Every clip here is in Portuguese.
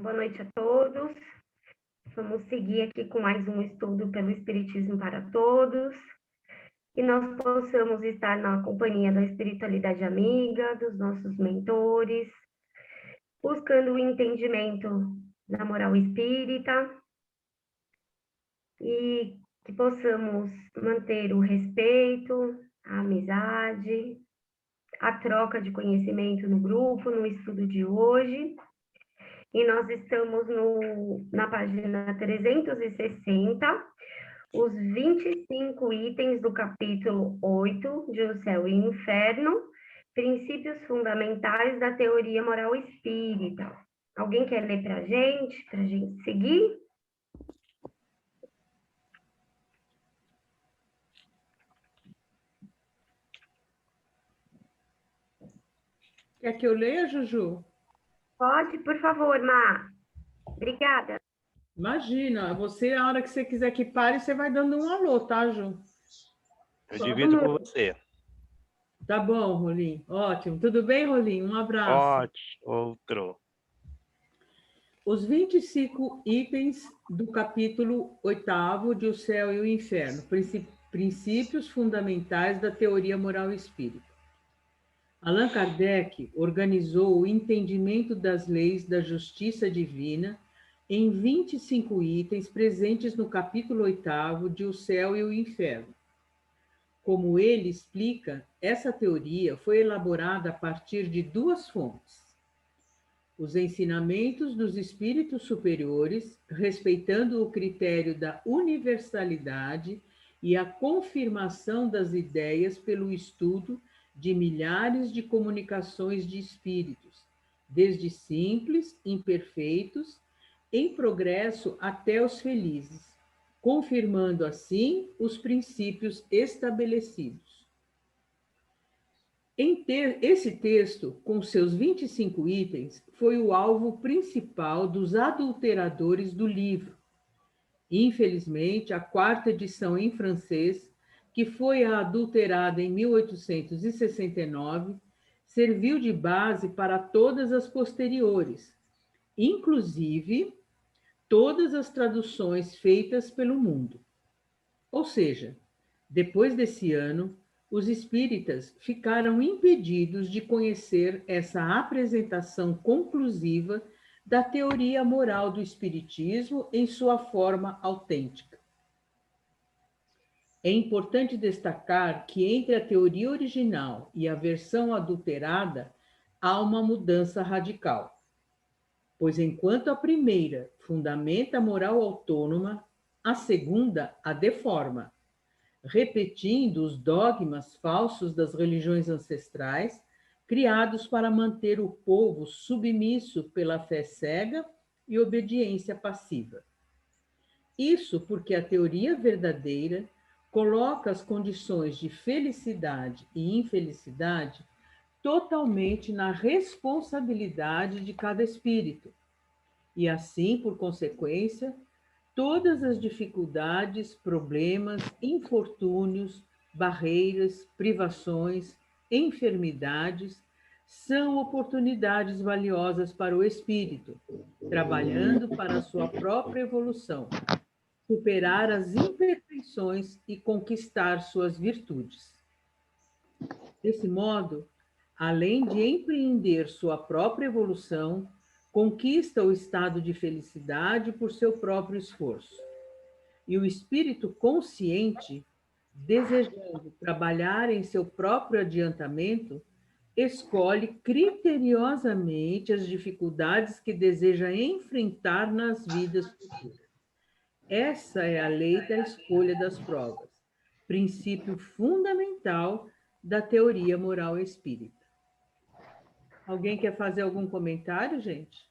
Boa noite a todos. Vamos seguir aqui com mais um estudo pelo Espiritismo para Todos. Que nós possamos estar na companhia da espiritualidade amiga, dos nossos mentores, buscando o entendimento da moral espírita e que possamos manter o respeito, a amizade, a troca de conhecimento no grupo, no estudo de hoje. E nós estamos na página 360, os 25 itens do capítulo 8 de O Céu e o Inferno, princípios fundamentais da teoria moral espírita. Alguém quer ler para a gente seguir? Quer que eu leia, Juju? Pode, por favor, Má. Obrigada. Imagina, você, a hora que você quiser que pare, você vai dando um alô, tá, Ju? Eu divido com você. Tá bom, Rolim. Ótimo. Tudo bem, Rolim? Um abraço. Ótimo. Outro. Os 25 itens do capítulo 8º de O Céu e o Inferno, princípios fundamentais da teoria moral espírita. Allan Kardec organizou o entendimento das leis da justiça divina em 25 itens presentes no capítulo 8º de O Céu e o Inferno. Como ele explica, essa teoria foi elaborada a partir de duas fontes: os ensinamentos dos espíritos superiores, respeitando o critério da universalidade e a confirmação das ideias pelo estudo de milhares de comunicações de espíritos, desde simples, imperfeitos, em progresso até os felizes, confirmando assim os princípios estabelecidos. Esse texto, com seus 25 itens, foi o alvo principal dos adulteradores do livro. Infelizmente, a quarta edição em francês, que foi adulterada em 1869, serviu de base para todas as posteriores, inclusive todas as traduções feitas pelo mundo. Ou seja, depois desse ano, os espíritas ficaram impedidos de conhecer essa apresentação conclusiva da teoria moral do espiritismo em sua forma autêntica. É importante destacar que entre a teoria original e a versão adulterada há uma mudança radical, pois enquanto a primeira fundamenta a moral autônoma, a segunda a deforma, repetindo os dogmas falsos das religiões ancestrais, criados para manter o povo submisso pela fé cega e obediência passiva. Isso porque a teoria verdadeira coloca as condições de felicidade e infelicidade totalmente na responsabilidade de cada espírito, e assim, por consequência, todas as dificuldades, problemas, infortúnios, barreiras, privações, enfermidades são oportunidades valiosas para o espírito, trabalhando para a sua própria evolução, superar as imperfeições e conquistar suas virtudes. Desse modo, além de empreender sua própria evolução, conquista o estado de felicidade por seu próprio esforço. E o espírito consciente, desejando trabalhar em seu próprio adiantamento, escolhe criteriosamente as dificuldades que deseja enfrentar nas vidas futuras. Essa é a lei da escolha das provas, princípio fundamental da teoria moral espírita. Alguém quer fazer algum comentário, gente?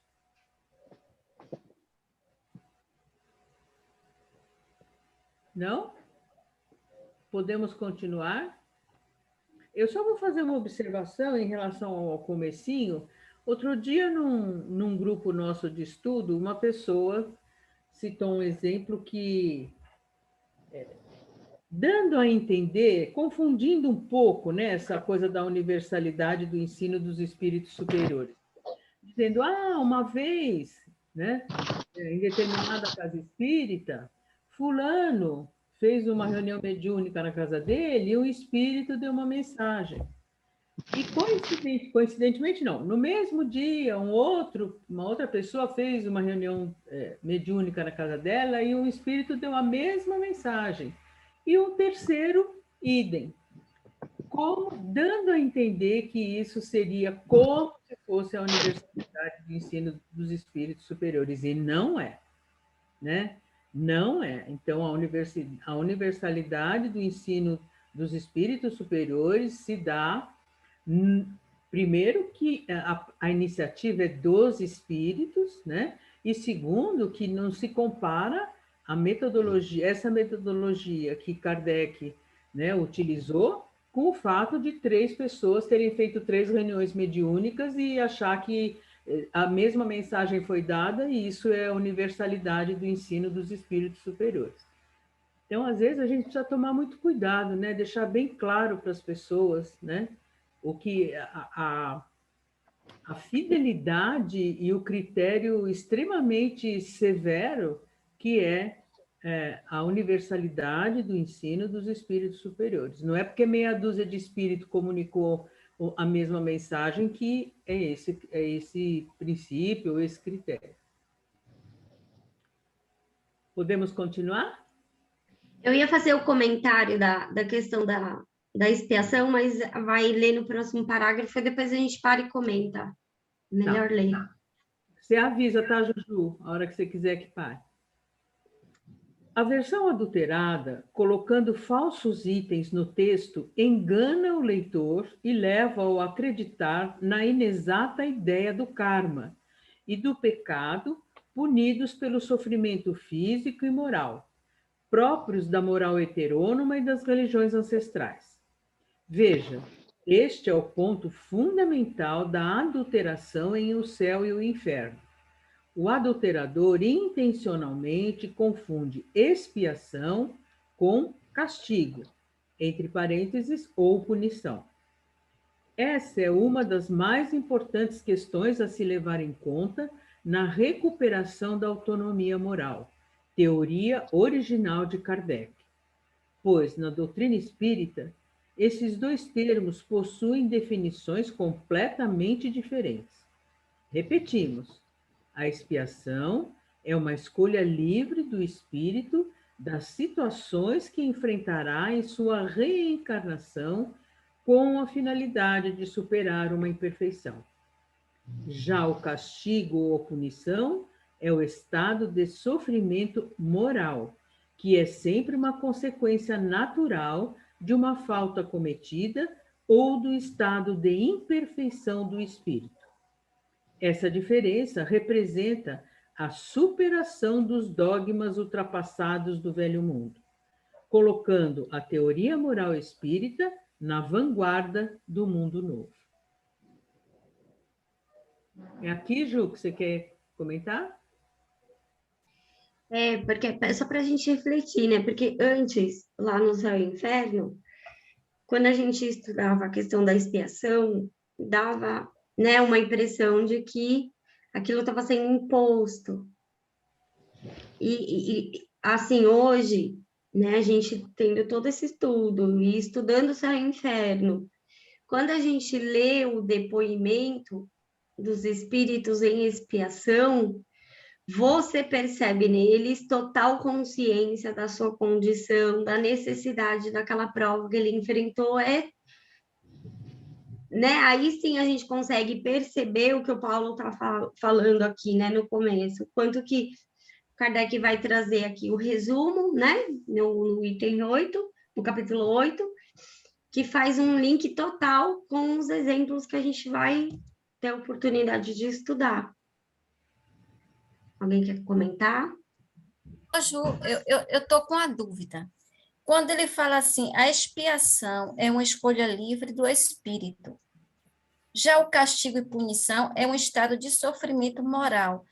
Não? Podemos continuar? Eu só vou fazer uma observação em relação ao comecinho. Outro dia, num grupo nosso de estudo, uma pessoa citou um exemplo que, dando a entender, confundindo um pouco, né, essa coisa da universalidade do ensino dos espíritos superiores, dizendo, uma vez né? Em determinada casa espírita, fulano fez uma reunião mediúnica na casa dele e o espírito deu uma mensagem. E coincidentemente não, no mesmo dia, uma outra pessoa fez uma reunião mediúnica na casa dela e o espírito deu a mesma mensagem. E um terceiro, idem. Como dando a entender que isso seria como se fosse a Universidade de Ensino dos Espíritos Superiores, e não é, né? Não é. Então, a universalidade do ensino dos espíritos superiores se dá, primeiro, que a iniciativa é dos espíritos, né? E segundo, que não se compara a metodologia, essa metodologia que Kardec, né, utilizou, com o fato de 3 pessoas terem feito 3 reuniões mediúnicas e achar que a mesma mensagem foi dada, e isso é a universalidade do ensino dos espíritos superiores. Então, às vezes, a gente precisa tomar muito cuidado, né? Deixar bem claro para as pessoas, né? O que a fidelidade e o critério extremamente severo que a universalidade do ensino dos espíritos superiores. Não é porque meia dúzia de espírito comunicou a mesma mensagem que é esse princípio, esse critério. Podemos continuar? Eu ia fazer o comentário da questão da expiação, mas vai ler no próximo parágrafo e depois a gente para e comenta. Melhor Tá. ler. Você avisa, tá, Juju? A hora que você quiser que pare. A versão adulterada, colocando falsos itens no texto, engana o leitor e leva-o a acreditar na inexata ideia do karma e do pecado punidos pelo sofrimento físico e moral, próprios da moral heterônoma e das religiões ancestrais. Veja, este é o ponto fundamental da adulteração em O Céu e o Inferno. O adulterador intencionalmente confunde expiação com castigo, entre parênteses, ou punição. Essa é uma das mais importantes questões a se levar em conta na recuperação da autonomia moral, teoria original de Kardec. Pois, na doutrina espírita, esses 2 termos possuem definições completamente diferentes. Repetimos, a expiação é uma escolha livre do espírito das situações que enfrentará em sua reencarnação com a finalidade de superar uma imperfeição. Já o castigo ou punição é o estado de sofrimento moral, que é sempre uma consequência natural de uma falta cometida ou do estado de imperfeição do espírito. Essa diferença representa a superação dos dogmas ultrapassados do velho mundo, colocando a teoria moral espírita na vanguarda do mundo novo. É aqui, Ju, que você quer comentar? Porque é só para a gente refletir, né? Porque antes, lá no Céu e Inferno, quando a gente estudava a questão da expiação, dava, né, uma impressão de que aquilo estava sendo imposto. E assim, hoje, né, a gente tendo todo esse estudo e estudando o Céu e o Inferno, quando a gente lê o depoimento dos espíritos em expiação, você percebe neles total consciência da sua condição, da necessidade daquela prova que ele enfrentou, né? Aí sim a gente consegue perceber o que o Paulo está falando aqui, né, no começo, quanto que Kardec vai trazer aqui o resumo, né, no item 8, no capítulo 8, que faz um link total com os exemplos que a gente vai ter a oportunidade de estudar. Alguém quer comentar? Ju, eu estou com a dúvida. Quando ele fala assim, a expiação é uma escolha livre do espírito. Já o castigo e punição é um estado de sofrimento moral.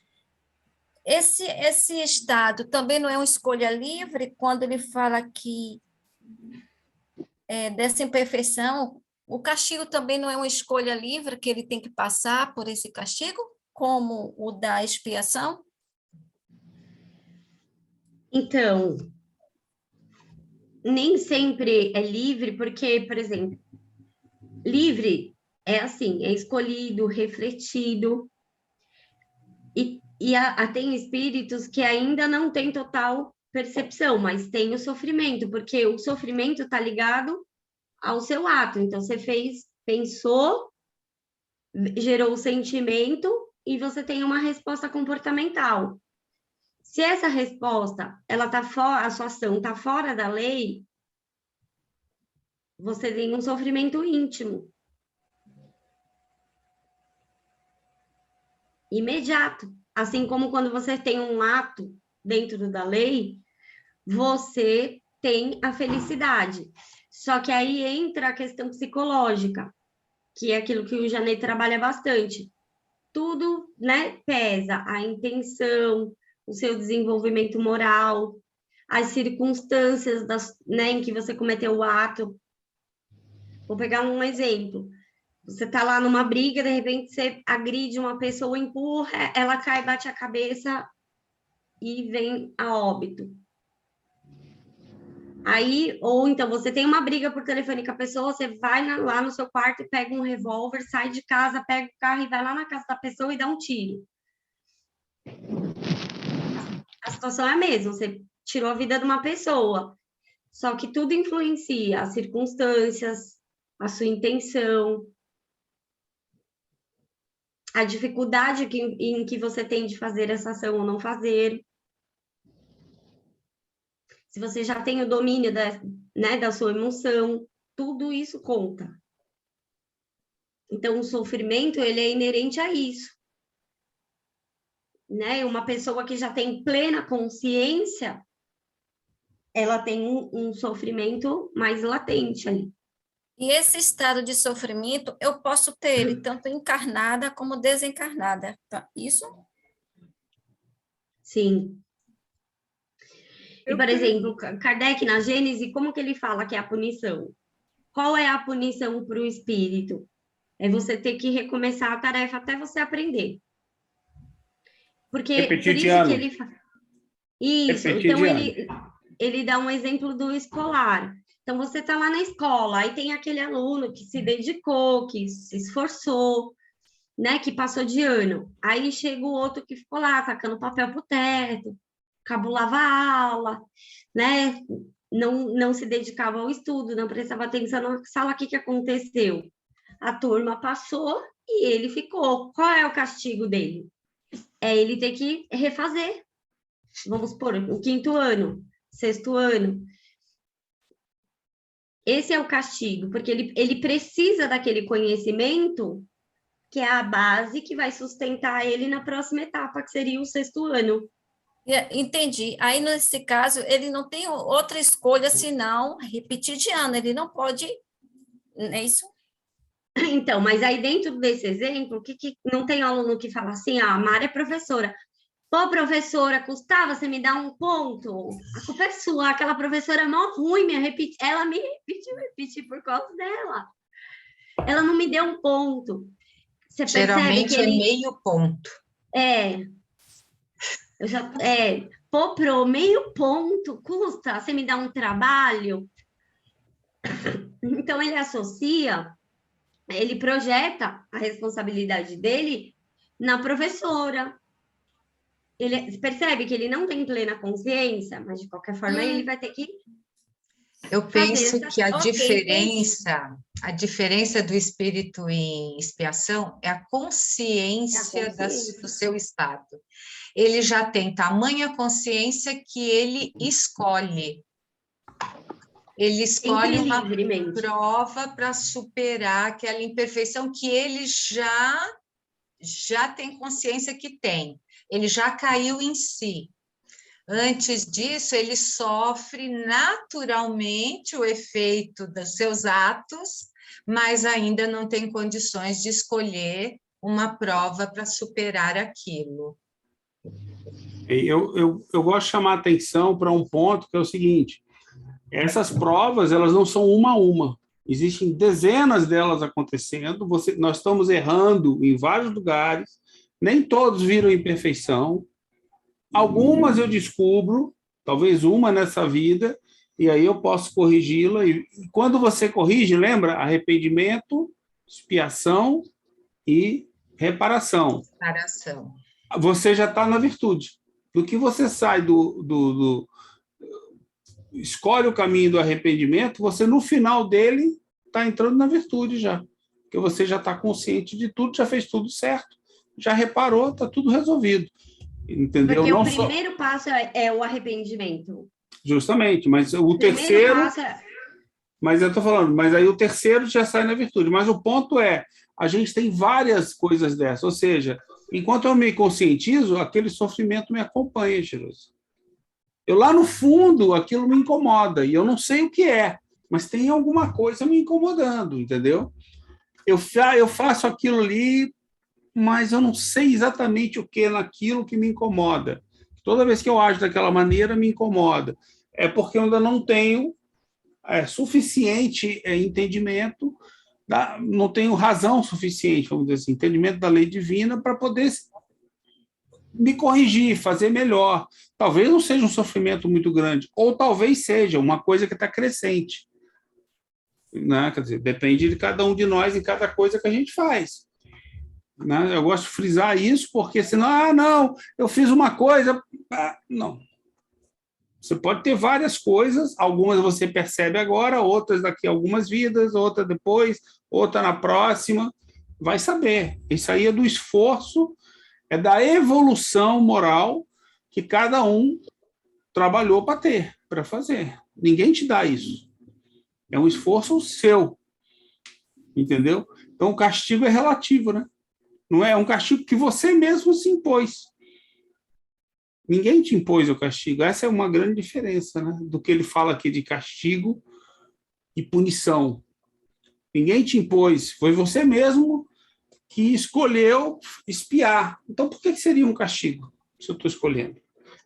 Esse estado também não é uma escolha livre quando ele fala que dessa imperfeição, o castigo também não é uma escolha livre que ele tem que passar por esse castigo, como o da expiação? Então, nem sempre é livre, porque, por exemplo, livre é assim, é escolhido, refletido, tem espíritos que ainda não têm total percepção, mas tem o sofrimento, porque o sofrimento está ligado ao seu ato. Então, você fez, pensou, gerou o sentimento e você tem uma resposta comportamental. Se essa resposta, ela tá fora, a sua ação está fora da lei, você tem um sofrimento íntimo, imediato. Assim como quando você tem um ato dentro da lei, você tem a felicidade. Só que aí entra a questão psicológica, que é aquilo que o Janet trabalha bastante. Tudo, né, pesa, a intenção, o seu desenvolvimento moral, as circunstâncias né, em que você cometeu o ato. Vou pegar um exemplo. Você está lá numa briga, de repente você agride uma pessoa, empurra, ela cai, bate a cabeça e vem a óbito. Aí, ou então você tem uma briga por telefone com a pessoa, você vai lá no seu quarto e pega um revólver, sai de casa, pega o carro e vai lá na casa da pessoa e dá um tiro. A situação é a mesma, você tirou a vida de uma pessoa, só que tudo influencia, as circunstâncias, a sua intenção, a dificuldade em que você tem de fazer essa ação ou não fazer. Se você já tem o domínio da sua emoção, tudo isso conta. Então, o sofrimento, ele é inerente a isso. Né? Uma pessoa que já tem plena consciência, ela tem um sofrimento mais latente ali. E esse estado de sofrimento, eu posso ter ele tanto encarnada como desencarnada. Tá? Isso? Sim. E, por exemplo, Kardec, na Gênese, como que ele fala que é a punição? Qual é a punição para o espírito? É você ter que recomeçar a tarefa até você aprender. Porque por isso que ele fala. Isso, então ele dá um exemplo do escolar. Então, você está lá na escola, aí tem aquele aluno que se dedicou, que se esforçou, né, que passou de ano. Aí chega o outro que ficou lá, tacando papel pro teto, cabulava a aula, né, não se dedicava ao estudo, não prestava atenção na sala. O que aconteceu? A turma passou e ele ficou. Qual é o castigo dele? É ele ter que refazer. Vamos supor, o 5º ano, 6º ano. Esse é o castigo, porque ele precisa daquele conhecimento que é a base que vai sustentar ele na próxima etapa, que seria o 6º ano. Entendi. Aí, nesse caso, ele não tem outra escolha senão repetir de ano, ele não pode, não é isso? Então, mas aí dentro desse exemplo, que não tem aluno que fala assim, a Mara é professora. Pô, professora, custava você me dar um ponto? A culpa é sua, aquela professora é mó ruim, ela me repetiu por causa dela. Ela não me deu um ponto. Você geralmente percebe que é meio ponto. Pô, pro meio ponto, custa você me dar um trabalho? Então, ele associa, ele projeta a responsabilidade dele na professora. Ele percebe que ele não tem plena consciência, mas de qualquer forma ele vai ter que. Eu penso que a diferença do espírito em expiação é a consciência do seu estado. Ele já tem tamanha consciência que ele escolhe. Ele escolhe uma prova para superar aquela imperfeição que ele já tem consciência que tem. Ele já caiu em si. Antes disso, ele sofre naturalmente o efeito dos seus atos, mas ainda não tem condições de escolher uma prova para superar aquilo. Eu gosto de chamar a atenção para um ponto que é o seguinte: essas provas, elas não são uma a uma. Existem dezenas delas acontecendo, nós estamos errando em vários lugares, nem todos viram imperfeição. Algumas eu descubro, talvez uma nessa vida, e aí eu posso corrigi-la. E quando você corrige, lembra? Arrependimento, expiação e reparação. Reparação. Você já está na virtude. Do que você sai escolhe o caminho do arrependimento, você no final dele está entrando na virtude já. Porque você já está consciente de tudo, já fez tudo certo, já reparou, está tudo resolvido. Entendeu? Porque Não o primeiro passo é o arrependimento. Justamente, mas o terceiro... Passo Mas eu estou falando, mas aí o terceiro já sai na virtude. Mas o ponto é, a gente tem várias coisas dessas, ou seja, enquanto eu me conscientizo, aquele sofrimento me acompanha, Tiroso. Eu lá no fundo, aquilo me incomoda, e eu não sei o que é, mas tem alguma coisa me incomodando, entendeu? Eu faço aquilo ali, mas eu não sei exatamente o que é naquilo que me incomoda. Toda vez que eu ajo daquela maneira, me incomoda. É porque eu ainda não tenho suficiente entendimento, não tenho razão suficiente, vamos dizer assim, entendimento da lei divina para poder me corrigir, fazer melhor. Talvez não seja um sofrimento muito grande, ou talvez seja uma coisa que está crescente. Né? Quer dizer, depende de cada um de nós em cada coisa que a gente faz. Né? Eu gosto de frisar isso, porque senão, não, eu fiz uma coisa... não. Você pode ter várias coisas, algumas você percebe agora, outras daqui a algumas vidas, outra depois, outra na próxima. Vai saber. Isso aí é do esforço, é da evolução moral que cada um trabalhou para ter, para fazer. Ninguém te dá isso. É um esforço seu. Entendeu? Então, o castigo é relativo, né? Não é um castigo que você mesmo se impôs. Ninguém te impôs o castigo. Essa é uma grande diferença, né? Do que ele fala aqui de castigo e punição. Ninguém te impôs. Foi você mesmo que escolheu espiar. Então, por que seria um castigo, se eu estou escolhendo?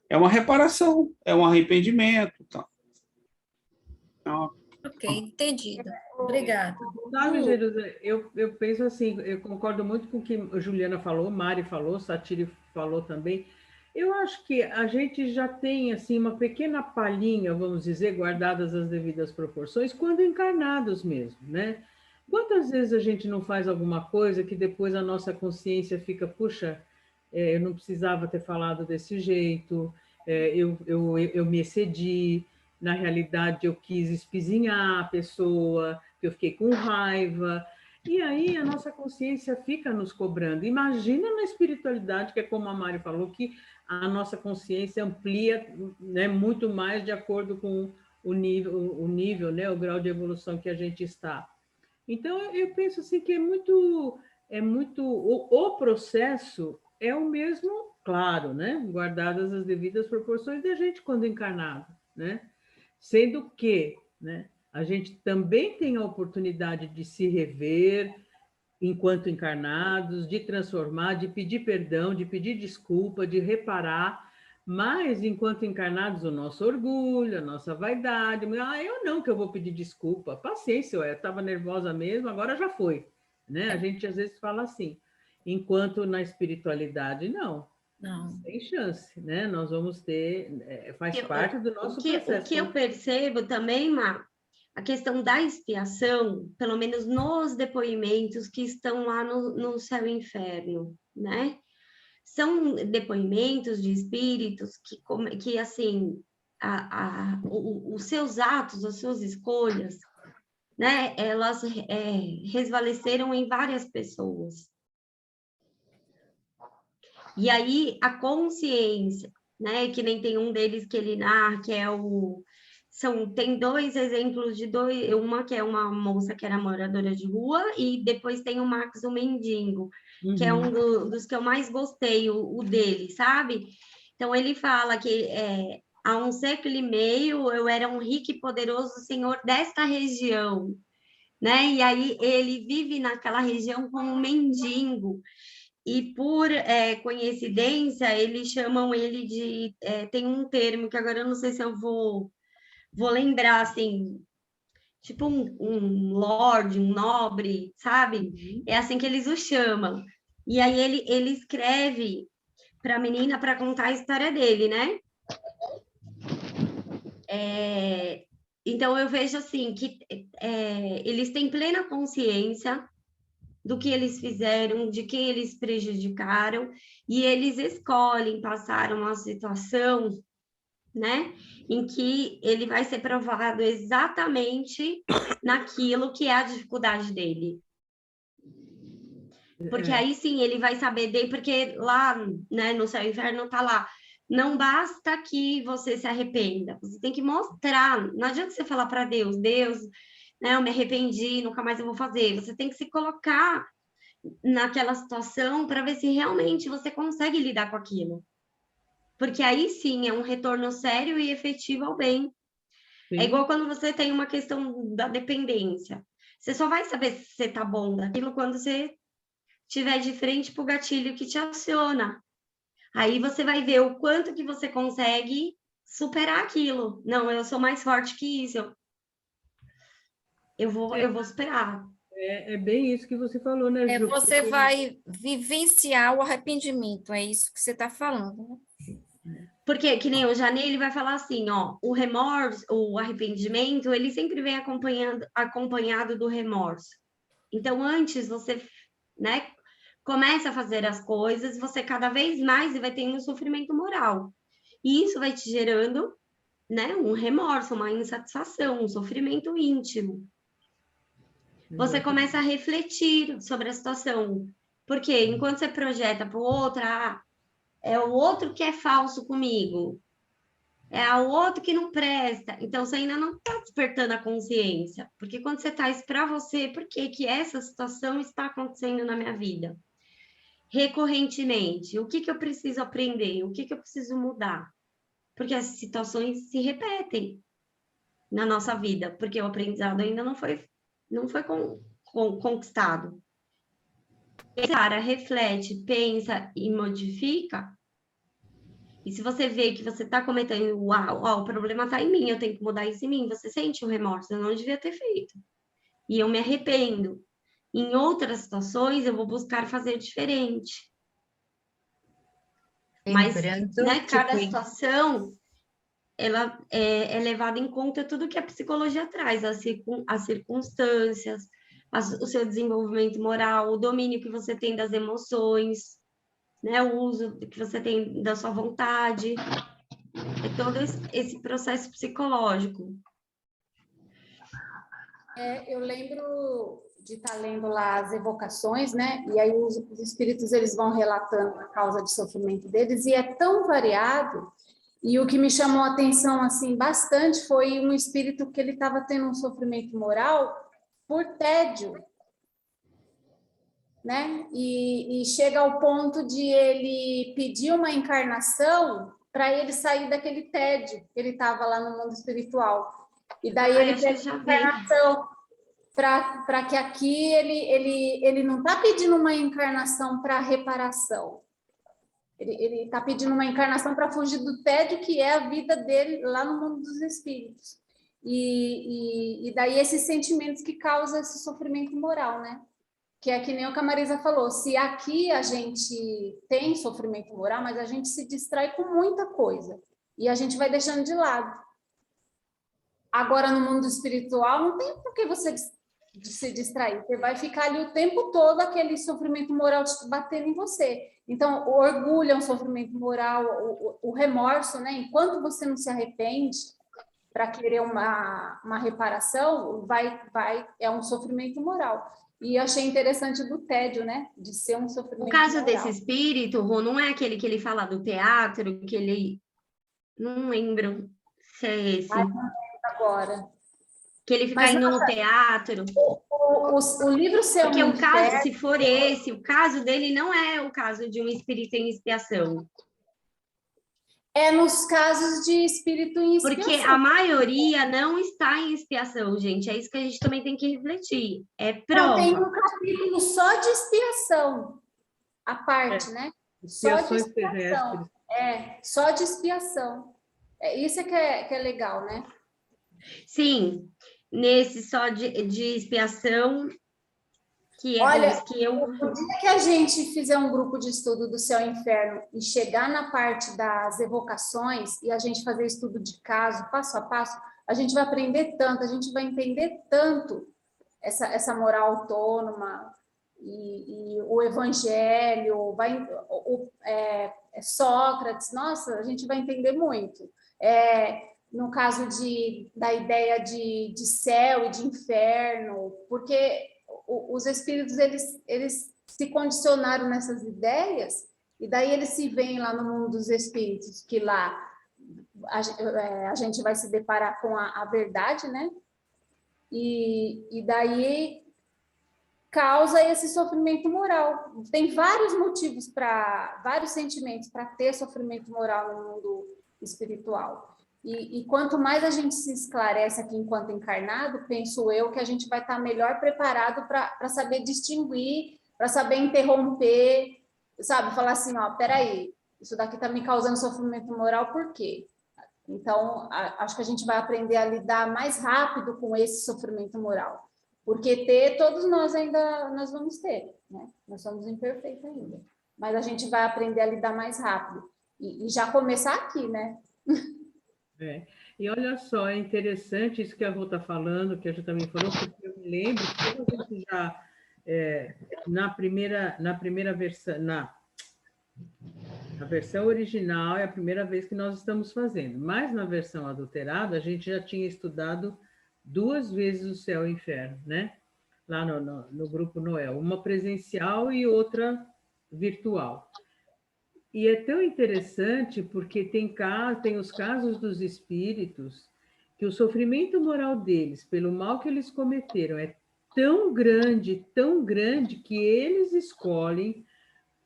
É uma reparação, é um arrependimento. Então. Ok, entendido. Obrigada. Sabe, Jerusalém, eu penso assim, eu concordo muito com o que a Juliana falou, Mari falou, Satiri falou também. Eu acho que a gente já tem assim uma pequena palhinha, vamos dizer, guardadas as devidas proporções, quando encarnados mesmo, né? Quantas vezes a gente não faz alguma coisa que depois a nossa consciência fica, puxa, eu não precisava ter falado desse jeito, eu me excedi, na realidade eu quis espizinhar a pessoa, eu fiquei com raiva, e aí a nossa consciência fica nos cobrando. Imagina na espiritualidade, que é como a Mari falou, que a nossa consciência amplia, né, muito mais de acordo com o nível, né, o grau de evolução que a gente está. Então, eu penso assim que o processo é o mesmo, claro, né, guardadas as devidas proporções da gente quando encarnado, né, sendo que, né, a gente também tem a oportunidade de se rever enquanto encarnados, de transformar, de pedir perdão, de pedir desculpa, de reparar, mas enquanto encarnados o nosso orgulho, a nossa vaidade, eu não que eu vou pedir desculpa, paciência, eu estava nervosa mesmo, agora já foi, né? A gente às vezes fala assim, enquanto na espiritualidade, não. Tem chance, né? Nós vamos ter, faz parte do nosso processo. O que eu percebo também, Má, a questão da expiação, pelo menos nos depoimentos que estão lá no céu e inferno, né? São depoimentos de espíritos que assim, os seus atos, as suas escolhas, né? Elas resvaleceram em várias pessoas. E aí, a consciência, né? Que nem tem um deles que ele narra, que é tem dois exemplos uma que é uma moça que era moradora de rua, e depois tem o Marcos, o mendigo, que é um dos que eu mais gostei, o dele, sabe? Então, ele fala que há um século e meio eu era um rico e poderoso senhor desta região, né? E aí ele vive naquela região como um mendigo, e por coincidência, eles chamam ele de... tem um termo que agora eu não sei se eu vou lembrar, assim, tipo um lorde, um nobre, sabe? É assim que eles o chamam. E aí ele escreve para a menina para contar a história dele, né? Então, eu vejo assim, que eles têm plena consciência do que eles fizeram, de quem eles prejudicaram, e eles escolhem passar uma situação, né, em que ele vai ser provado exatamente naquilo que é a dificuldade dele. Porque aí sim ele vai saber, porque lá, né, no céu e inferno tá lá. Não basta que você se arrependa, você tem que mostrar. Não adianta você falar para Deus, né, eu me arrependi, nunca mais eu vou fazer. Você tem que se colocar naquela situação para ver se realmente você consegue lidar com aquilo. Porque aí sim é um retorno sério e efetivo ao bem. Sim. É igual quando você tem uma questão da dependência. Você só vai saber se você tá bom daquilo quando você estiver de frente para o gatilho que te aciona. Aí você vai ver o quanto que você consegue superar aquilo. Não, eu sou mais forte que isso. Eu vou superar. É bem isso que você falou, né, Ju? Você vai vivenciar o arrependimento, é isso que você está falando, né? Porque, que nem o Janê, ele vai falar assim, ó, o remorso, o arrependimento, ele sempre vem acompanhado do remorso. Então, antes você, né, começa a fazer as coisas, você cada vez mais vai tendo um sofrimento moral. E isso vai te gerando, né, um remorso, uma insatisfação, um sofrimento íntimo. Você começa a refletir sobre a situação. Porque enquanto você projeta para o outro, é o outro que é falso comigo, é o outro que não presta. Então, você ainda não está despertando a consciência. Porque quando você traz para você, por que essa situação está acontecendo na minha vida? Recorrentemente, o que eu preciso aprender? O que eu preciso mudar? Porque as situações se repetem na nossa vida, porque o aprendizado ainda não foi conquistado. Cara, reflete, pensa e modifica. E se você vê que você está cometendo, o problema está em mim, eu tenho que mudar isso em mim, você sente o remorso, eu não devia ter feito. E eu me arrependo. Em outras situações, eu vou buscar fazer diferente. Mas, né, cada situação, ela é levada em conta tudo que a psicologia traz, as circunstâncias, o seu desenvolvimento moral, o domínio que você tem das emoções, né, o uso que você tem da sua vontade, é todo esse processo psicológico. Eu lembro de estar lendo lá as evocações, né? E aí os espíritos eles vão relatando a causa de sofrimento deles e é tão variado. E o que me chamou a atenção assim bastante foi um espírito que ele estava tendo um sofrimento moral por tédio, né? E chega ao ponto de ele pedir uma encarnação para ele sair daquele tédio que ele estava lá no mundo espiritual. E daí ele pede encarnação para que aqui ele não está pedindo uma encarnação para reparação. Ele está pedindo uma encarnação para fugir do tédio que é a vida dele lá no mundo dos espíritos. E daí esses sentimentos que causam esse sofrimento moral, né? Que é que nem o que a Marisa falou, se aqui a gente tem sofrimento moral, mas a gente se distrai com muita coisa e a gente vai deixando de lado. Agora, no mundo espiritual, não tem por que você se distrair, você vai ficar ali o tempo todo aquele sofrimento moral batendo em você. Então, o orgulho é um sofrimento moral, o remorso, né? Enquanto você não se arrepende para querer uma reparação, é um sofrimento moral. E achei interessante do tédio, né? De ser um sofrimento. O caso moral. desse espírito, Rô, não é aquele que ele fala do teatro, que ele. Não lembro se é esse. Não lembro agora. Que ele fica indo no teatro. O livro seu. Porque o caso, se for esse, o caso dele não é o caso de um espírito em expiação. É nos casos de espírito em expiação. Porque a maioria não está em expiação, gente. É isso que a gente também tem que refletir. É prova. Não, tem um capítulo só de expiação. A parte, né? Só de expiação. Só de expiação. Isso que é legal, né? Sim. Nesse só de expiação, que é Olha, os que eu... o dia que a gente fizer um grupo de estudo do céu e inferno e chegar na parte das evocações e a gente fazer estudo de caso, passo a passo, a gente vai aprender tanto, a gente vai entender tanto essa moral autônoma e o evangelho, Sócrates, nossa, a gente vai entender muito. No caso da ideia de céu e de inferno, porque os espíritos, eles se condicionaram nessas ideias, e daí eles se veem lá no mundo dos espíritos, que lá a gente vai se deparar com a verdade, né? E daí causa esse sofrimento moral. Tem vários motivos vários sentimentos para ter sofrimento moral no mundo espiritual. E quanto mais a gente se esclarece aqui enquanto encarnado, penso eu que a gente vai estar melhor preparado para saber distinguir, para saber interromper, sabe? Falar assim, ó, peraí, isso daqui está me causando sofrimento moral, por quê? Então, acho que a gente vai aprender a lidar mais rápido com esse sofrimento moral. Porque todos nós ainda nós vamos ter, né? Nós somos imperfeitos ainda. Mas a gente vai aprender a lidar mais rápido. E já começar aqui, né? E olha só, é interessante isso que a Rô está falando, que a Ju também falou, porque eu me lembro que a gente já, na primeira versão, na versão original, é a primeira vez que nós estamos fazendo, mas na versão adulterada, a gente já tinha estudado 2 vezes o céu e o inferno, né? Lá no grupo Noel, uma presencial e outra virtual. E é tão interessante porque tem os casos dos espíritos que o sofrimento moral deles, pelo mal que eles cometeram, é tão grande, que eles escolhem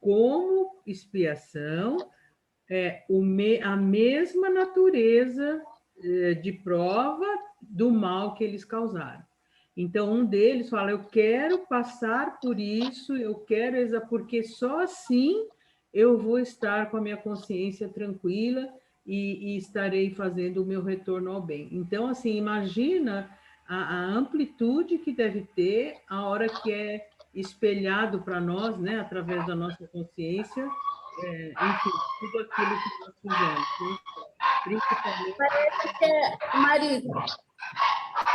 como expiação a mesma natureza de prova do mal que eles causaram. Então, um deles fala, eu quero passar por isso, porque só assim eu vou estar com a minha consciência tranquila e estarei fazendo o meu retorno ao bem. Então, assim, imagina a amplitude que deve ter a hora que é espelhado para nós, né, através da nossa consciência, enfim, tudo aquilo que nós fizemos, né? Principalmente...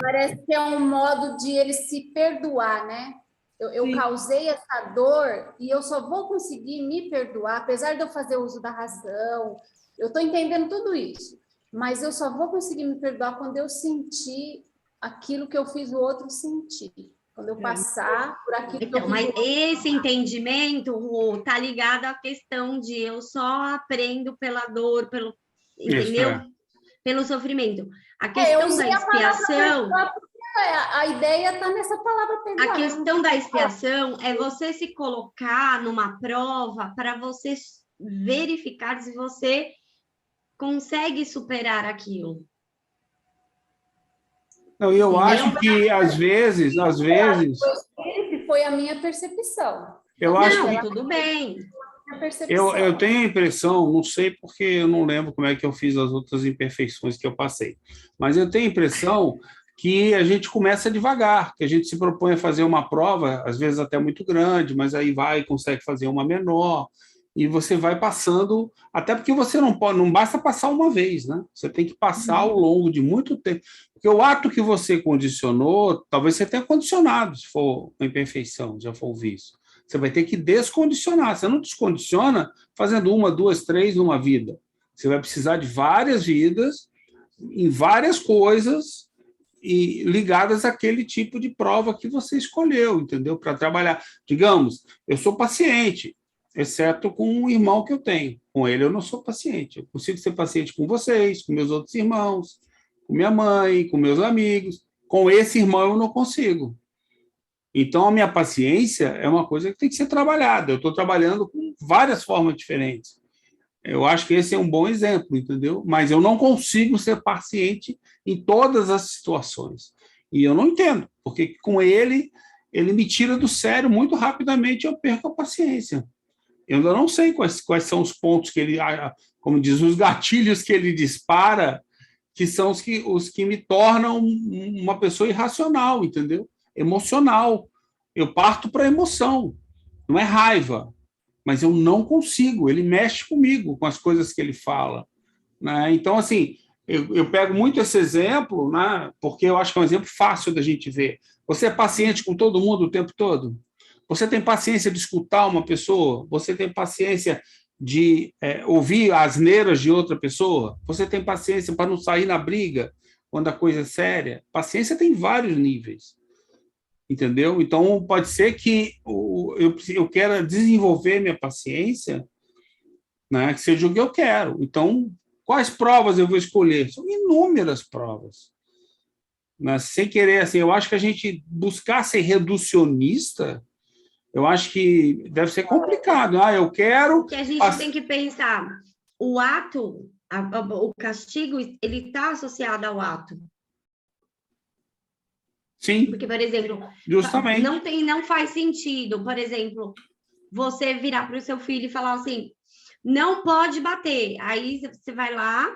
Parece que é um modo de ele se perdoar, né? Eu causei essa dor e eu só vou conseguir me perdoar, apesar de eu fazer uso da razão. Eu estou entendendo tudo isso, mas eu só vou conseguir me perdoar quando eu sentir aquilo que eu fiz o outro sentir. Quando eu passar por aquilo que eu fiz. Mas esse entendimento está ligado à questão de eu só aprendo pela dor, entendeu? Pelo sofrimento. A questão da expiação... A ideia está nessa palavra perdoar. A questão da expiação é você se colocar numa prova para você verificar se você consegue superar aquilo. Não, eu acho que, às vezes... Foi a minha percepção. Eu acho que... tudo bem. Eu tenho a impressão, não sei porque eu não lembro como é que eu fiz as outras imperfeições que eu passei, mas eu tenho a impressão que a gente começa devagar, que a gente se propõe a fazer uma prova, às vezes até muito grande, mas aí vai e consegue fazer uma menor, e você vai passando, até porque você não basta passar uma vez, né? Você tem que passar ao longo de muito tempo, porque o ato que você condicionou, talvez você tenha condicionado, se for uma imperfeição, já for o vício. Você vai ter que descondicionar. Você não descondiciona fazendo 1, 2, 3 numa vida. Você vai precisar de várias vidas, em várias coisas, e ligadas àquele tipo de prova que você escolheu, entendeu? Para trabalhar. Digamos, eu sou paciente, exceto com um irmão que eu tenho. Com ele eu não sou paciente. Eu consigo ser paciente com vocês, com meus outros irmãos, com minha mãe, com meus amigos. Com esse irmão eu não consigo. Então, a minha paciência é uma coisa que tem que ser trabalhada. Eu estou trabalhando com várias formas diferentes. Eu acho que esse é um bom exemplo, entendeu? Mas eu não consigo ser paciente em todas as situações. E eu não entendo, porque com ele me tira do sério muito rapidamente e eu perco a paciência. Eu ainda não sei quais são os pontos que ele, como diz, os gatilhos que ele dispara, que são os que me tornam uma pessoa irracional, entendeu? Emocional. Eu parto para a emoção, não é raiva, mas eu não consigo, ele mexe comigo, com as coisas que ele fala, né? Então, assim, eu pego muito esse exemplo, né, porque eu acho que é um exemplo fácil da gente ver. Você é paciente com todo mundo o tempo todo? Você tem paciência de escutar uma pessoa? Você tem paciência de ouvir as asneiras de outra pessoa? Você tem paciência para não sair na briga quando a coisa é séria? Paciência tem vários níveis, entendeu? Então, pode ser que eu quero desenvolver minha paciência, né, que seja o que eu quero. Então, quais provas eu vou escolher? São inúmeras provas. Mas, sem querer, assim, eu acho que a gente buscar ser reducionista, eu acho que deve ser complicado. Eu quero... Que a gente tem que pensar, o ato, o castigo, ele está associado ao ato. Sim. Porque, por exemplo, justamente. Não faz sentido, por exemplo, você virar para o seu filho e falar assim, não pode bater. Aí você vai lá...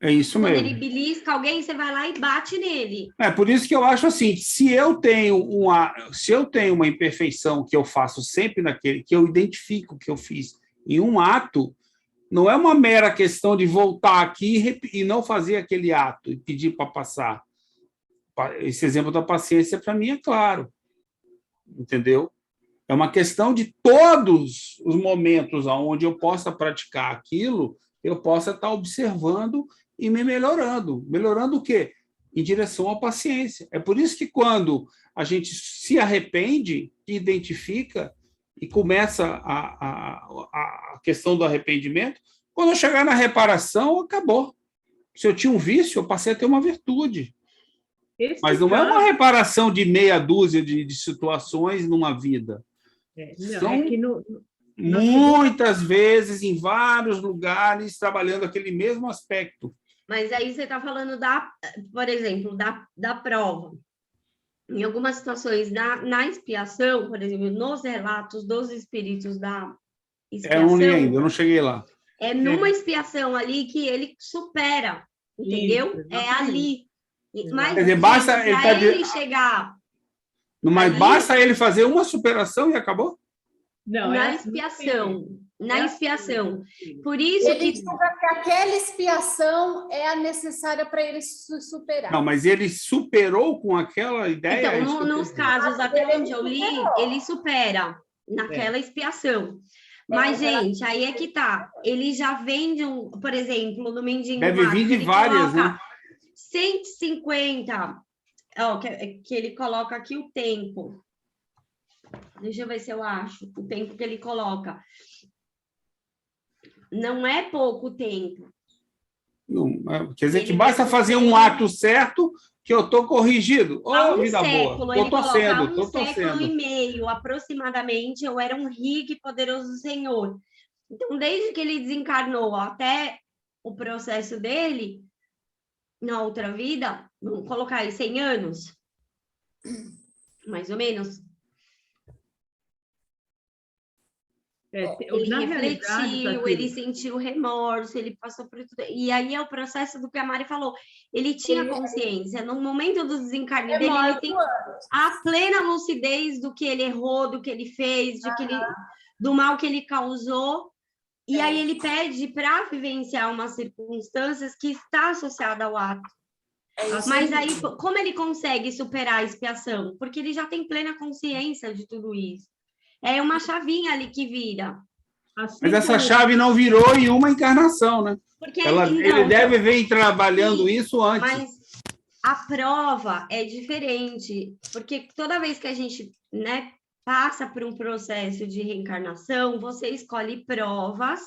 É isso mesmo. Quando ele belisca alguém, você vai lá e bate nele. É por isso que eu acho assim, se eu tenho uma imperfeição que eu faço sempre naquele, que eu identifico que eu fiz em um ato, não é uma mera questão de voltar aqui e não fazer aquele ato e pedir para passar. Esse exemplo da paciência, para mim, é claro. Entendeu? É uma questão de todos os momentos onde eu possa praticar aquilo, eu possa estar observando e me melhorando. Melhorando o quê? Em direção à paciência. É por isso que quando a gente se arrepende, identifica e começa a questão do arrependimento, quando eu chegar na reparação, acabou. Se eu tinha um vício, eu passei a ter uma virtude. Mas não é uma reparação de meia dúzia de situações numa vida. São muitas vezes, em vários lugares, trabalhando aquele mesmo aspecto. Mas aí você está falando, por exemplo, da prova. Em algumas situações, na expiação, por exemplo, nos relatos dos espíritos da expiação... Eu não li ainda, eu não cheguei lá. É numa expiação ali que ele supera, entendeu? Isso, é ali. Mas, quer dizer, basta ele chegar... Mas ali, basta ele fazer uma superação e acabou? Não, na expiação. Na expiação. Por isso ele julga que aquela expiação é a necessária para ele se superar. Não, mas ele superou com aquela ideia? Então, nos casos, até onde eu li, ele supera naquela expiação. Mas, gente, aí é que tá. Ele já vem de um... Por exemplo, no Mendigo deve vir de várias, né? 150... que ele coloca aqui o tempo. Deixa eu ver se eu acho o tempo que ele coloca. Não é pouco tempo. Não, quer dizer que basta fazer um ato certo que eu estou corrigido. Vida boa. Estou torcendo. Um século e meio, aproximadamente, eu era um rico e poderoso senhor. Então, desde que ele desencarnou até o processo dele, na outra vida, vamos colocar aí 100 anos, mais ou menos. Ele refletiu, ele sentiu remorso, ele passou por tudo. E aí é o processo do que a Mari falou. Ele tinha consciência. No momento do desencarne dele, ele tem a plena lucidez do que ele errou, do que ele fez, do mal que ele causou. E aí ele pede para vivenciar umas circunstâncias que está associada ao ato. Mas aí, como ele consegue superar a expiação? Porque ele já tem plena consciência de tudo isso. É uma chavinha ali que vira. Mas essa chave não virou em uma encarnação, né? Porque, ele deve vir trabalhando isso antes. Mas a prova é diferente, porque toda vez que a gente, né, passa por um processo de reencarnação, você escolhe provas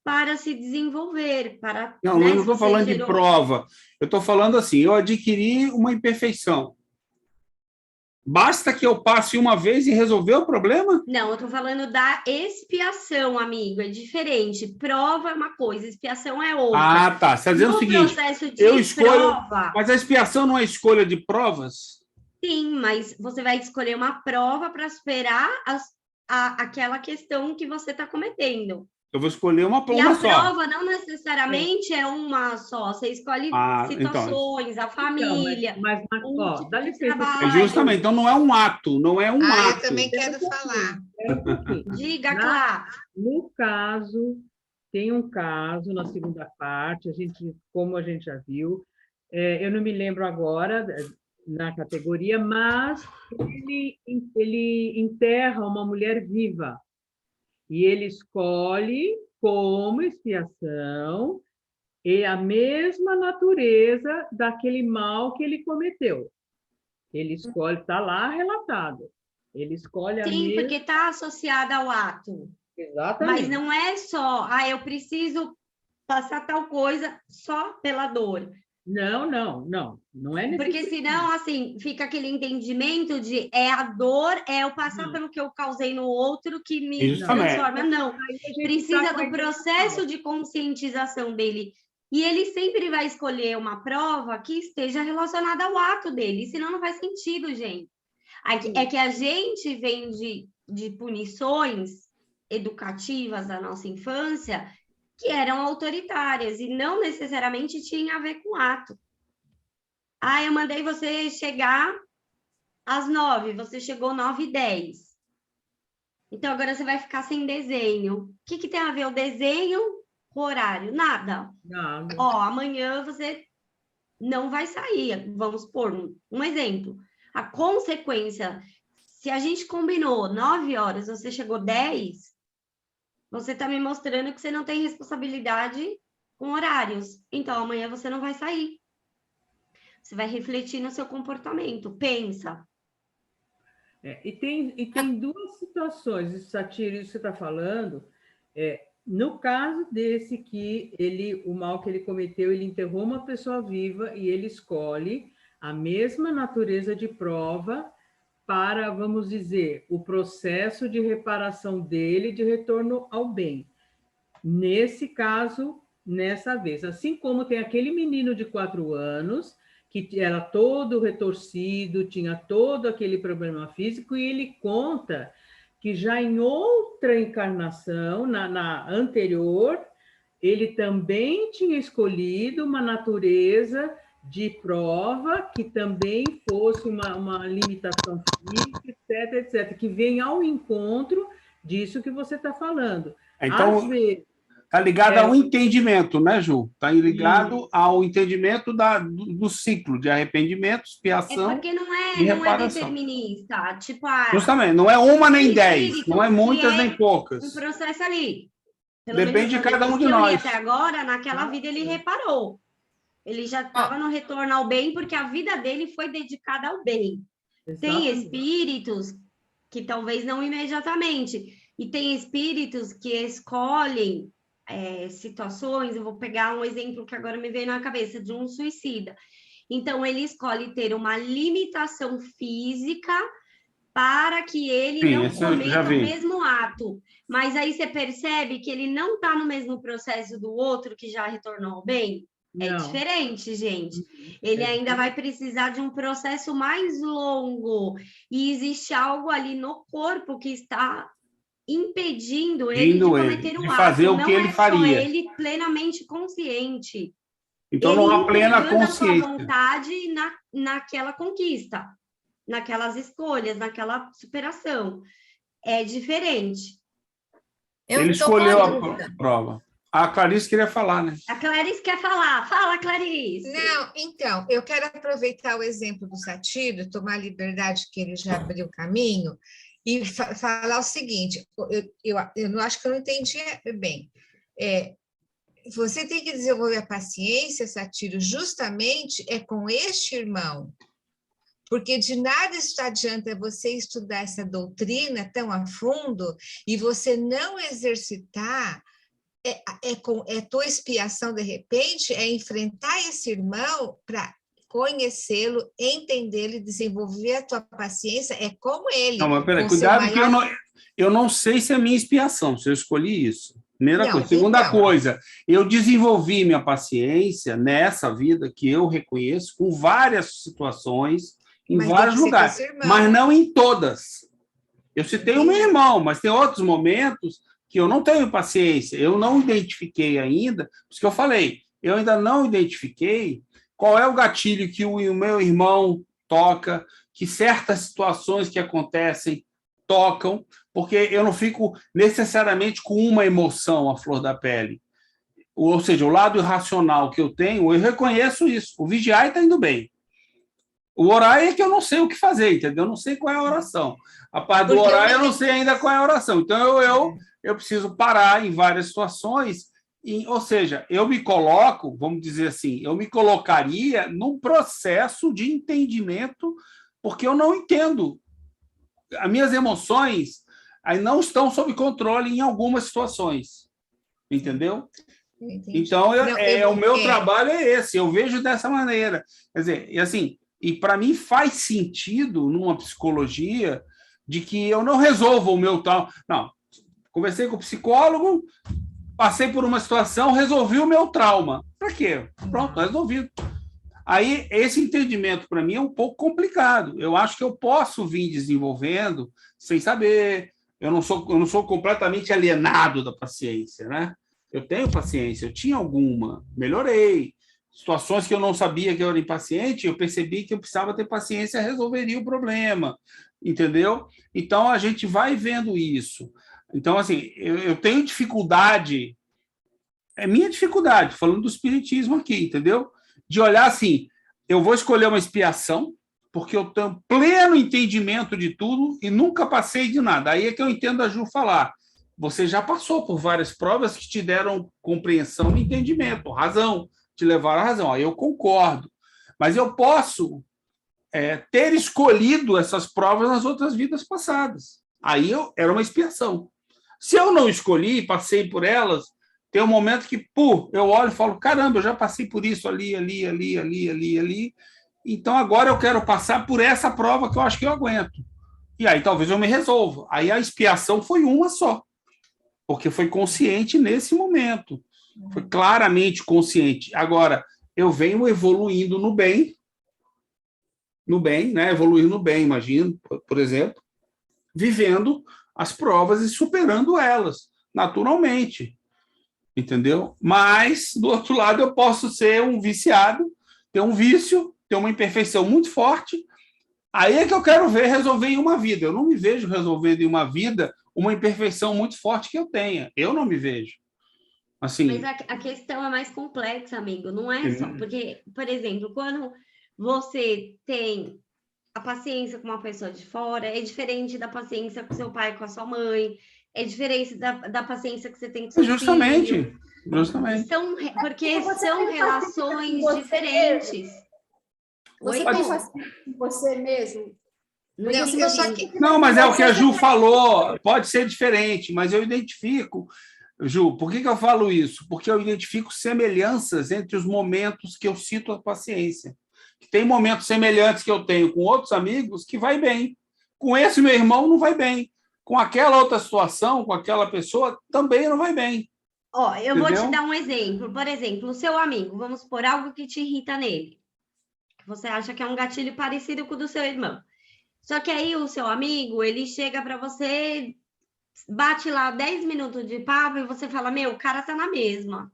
para se desenvolver. Não, eu não estou falando de prova. Eu estou falando assim, eu adquiri uma imperfeição. Basta que eu passe uma vez e resolver o problema? Não, eu estou falando da expiação, amigo. É diferente. Prova é uma coisa, expiação é outra. Ah, tá. Você está dizendo o seguinte, eu escolho... Mas a expiação não é escolha de provas? Sim, mas você vai escolher uma prova para superar aquela questão que você está cometendo. Eu vou escolher uma E a só. prova não necessariamente é uma só. Você escolhe situações, a família, mas o tipo dá de licença. trabalho. Justamente, então não é um ato, não é um ato. Eu também quero falar. Diga, Clá. No caso, tem um caso na segunda parte, como a gente já viu, eu não me lembro agora na categoria, mas ele enterra uma mulher viva e ele escolhe como expiação e a mesma natureza daquele mal que ele cometeu. Ele escolhe, está lá relatado. Ele escolhe a Sim, mesma... porque está associada ao ato. Exatamente. Mas não é só, eu preciso passar tal coisa só pela dor. Não é nesse Porque senão, assim, fica aquele entendimento de a dor, eu passar pelo que eu causei no outro que me transforma. Não, precisa do processo de conscientização dele. E ele sempre vai escolher uma prova que esteja relacionada ao ato dele, senão não faz sentido, gente. É que a gente vem de punições educativas da nossa infância que eram autoritárias e não necessariamente tinham a ver com ato. Eu mandei você chegar às 9, você chegou 9h10. Então, agora você vai ficar sem desenho. O que tem a ver o desenho com o horário? Nada. Amanhã você não vai sair. Vamos pôr um exemplo. A consequência, se a gente combinou 9 horas, você chegou 10, você está me mostrando que você não tem responsabilidade com horários. Então, amanhã você não vai sair. Você vai refletir no seu comportamento. Pensa. E tem duas situações, Satiro, isso que você está falando. No caso desse que o mal que ele cometeu, ele enterrou uma pessoa viva e ele escolhe a mesma natureza de prova para, vamos dizer, o processo de reparação dele, de retorno ao bem. Nesse caso, nessa vez. Assim como tem aquele menino de 4 anos, que era todo retorcido, tinha todo aquele problema físico, e ele conta que já em outra encarnação, na anterior, ele também tinha escolhido uma natureza de prova que também fosse uma limitação física, etc., que vem ao encontro disso que você está falando. Então, está ligado ao entendimento, né, Ju? Está ligado ao entendimento do ciclo de arrependimento, expiação porque não e reparação. Não é determinista. Tipo, justamente, não é uma nem 10, não é muitas nem poucas. Um processo ali. Depende de cada um de nós. Até agora, naquela vida, ele reparou. Ele já estava no retorno ao bem, porque a vida dele foi dedicada ao bem. Tem espíritos que talvez não imediatamente, e tem espíritos que escolhem situações. Eu vou pegar um exemplo que agora me veio na cabeça, de um suicida. Então, ele escolhe ter uma limitação física para que ele não cometa o mesmo ato. Mas aí você percebe que ele não está no mesmo processo do outro que já retornou ao bem? É diferente, gente. Ele ainda vai precisar de um processo mais longo. E existe algo ali no corpo que está impedindo ele de cometer um ato. Fazer o que ele faria. Não é só ele plenamente consciente. Então, não há plena consciência. A sua vontade naquela conquista, naquelas escolhas, naquela superação. É diferente. Ele escolheu a prova. A Clarice queria falar, né? A Clarice quer falar. Fala, Clarice. Não, então, eu quero aproveitar o exemplo do Satiro, tomar a liberdade que ele já abriu o caminho, e falar o seguinte, eu não acho que eu não entendi bem. Você tem que desenvolver a paciência, Satiro, justamente com este irmão, porque de nada adianta você estudar essa doutrina tão a fundo e você não exercitar. Tua expiação, de repente, enfrentar esse irmão para conhecê-lo, entendê-lo e desenvolver a tua paciência, como ele. Não, mas peraí, cuidado, que eu não sei se é minha expiação, se eu escolhi isso. Primeira coisa. Segunda coisa, eu desenvolvi minha paciência nessa vida que eu reconheço, com várias situações, em vários lugares, mas não em todas. Eu citei o meu irmão, mas tem outros momentos que eu não tenho paciência, eu não identifiquei ainda, por isso que eu falei, eu ainda não identifiquei qual é o gatilho que o meu irmão toca, que certas situações que acontecem tocam, porque eu não fico necessariamente com uma emoção à flor da pele. Ou seja, o lado irracional que eu tenho, eu reconheço isso. O vigiar está indo bem. O orar é que eu não sei o que fazer, entendeu? Eu não sei qual é a oração. A parte do orar, eu não sei ainda qual é a oração. Então, eu preciso parar em várias situações, ou seja, eu me coloco, vamos dizer assim, eu me colocaria num processo de entendimento, porque eu não entendo. As minhas emoções aí não estão sob controle em algumas situações, entendeu? Entendi. Então, o meu trabalho é esse, eu vejo dessa maneira. Quer dizer, e assim, e para mim faz sentido numa psicologia de que eu não resolvo o meu tal. Não, conversei com o psicólogo, passei por uma situação, resolvi o meu trauma. Para quê? Pronto, resolvido. Aí, esse entendimento, para mim, é um pouco complicado. Eu acho que eu posso vir desenvolvendo sem saber. Eu não sou completamente alienado da paciência, né? Eu tenho paciência, eu tinha alguma, melhorei. Situações que eu não sabia que eu era impaciente, eu percebi que eu precisava ter paciência, resolveria o problema, entendeu? Então, a gente vai vendo isso. Então, assim, eu tenho dificuldade, é minha dificuldade, falando do espiritismo aqui, entendeu? De olhar assim, eu vou escolher uma expiação, porque eu tenho pleno entendimento de tudo e nunca passei de nada. Aí é que eu entendo a Ju falar. Você já passou por várias provas que te deram compreensão e entendimento, razão, te levaram à razão. Aí eu concordo. Mas eu posso ter escolhido essas provas nas outras vidas passadas. Aí era uma expiação. Se eu não escolhi, passei por elas, tem um momento que, eu olho e falo, caramba, eu já passei por isso ali. Então, agora eu quero passar por essa prova que eu acho que eu aguento. E aí talvez eu me resolva. Aí a expiação foi uma só, porque foi consciente nesse momento. Foi claramente consciente. Agora, eu venho evoluindo no bem, né? Evoluindo no bem, imagino, por exemplo, vivendo as provas e superando elas, naturalmente. Entendeu? Mas, do outro lado, eu posso ser um viciado, ter um vício, ter uma imperfeição muito forte. Aí é que eu quero ver resolver em uma vida. Eu não me vejo resolvendo em uma vida uma imperfeição muito forte que eu tenha. Eu não me vejo. Assim, mas a questão é mais complexa, amigo. Não é só... Porque, por exemplo, quando você tem a paciência com uma pessoa de fora, é diferente da paciência com seu pai, com a sua mãe, é diferente da paciência que você tem com seu filho. Justamente. Porque são relações diferentes. Você tem paciência com você mesmo? Não, mas é o que a Ju falou, pode ser diferente, mas eu identifico, Ju, por que eu falo isso? Porque eu identifico semelhanças entre os momentos que eu cito a paciência. Tem momentos semelhantes que eu tenho com outros amigos que vai bem. Com esse meu irmão não vai bem. Com aquela outra situação, com aquela pessoa, também não vai bem. Eu vou te dar um exemplo. Por exemplo, o seu amigo, vamos supor, algo que te irrita nele. Que você acha que é um gatilho parecido com o do seu irmão. Só que aí o seu amigo, ele chega para você, bate lá 10 minutos de papo e você fala, o cara tá na mesma.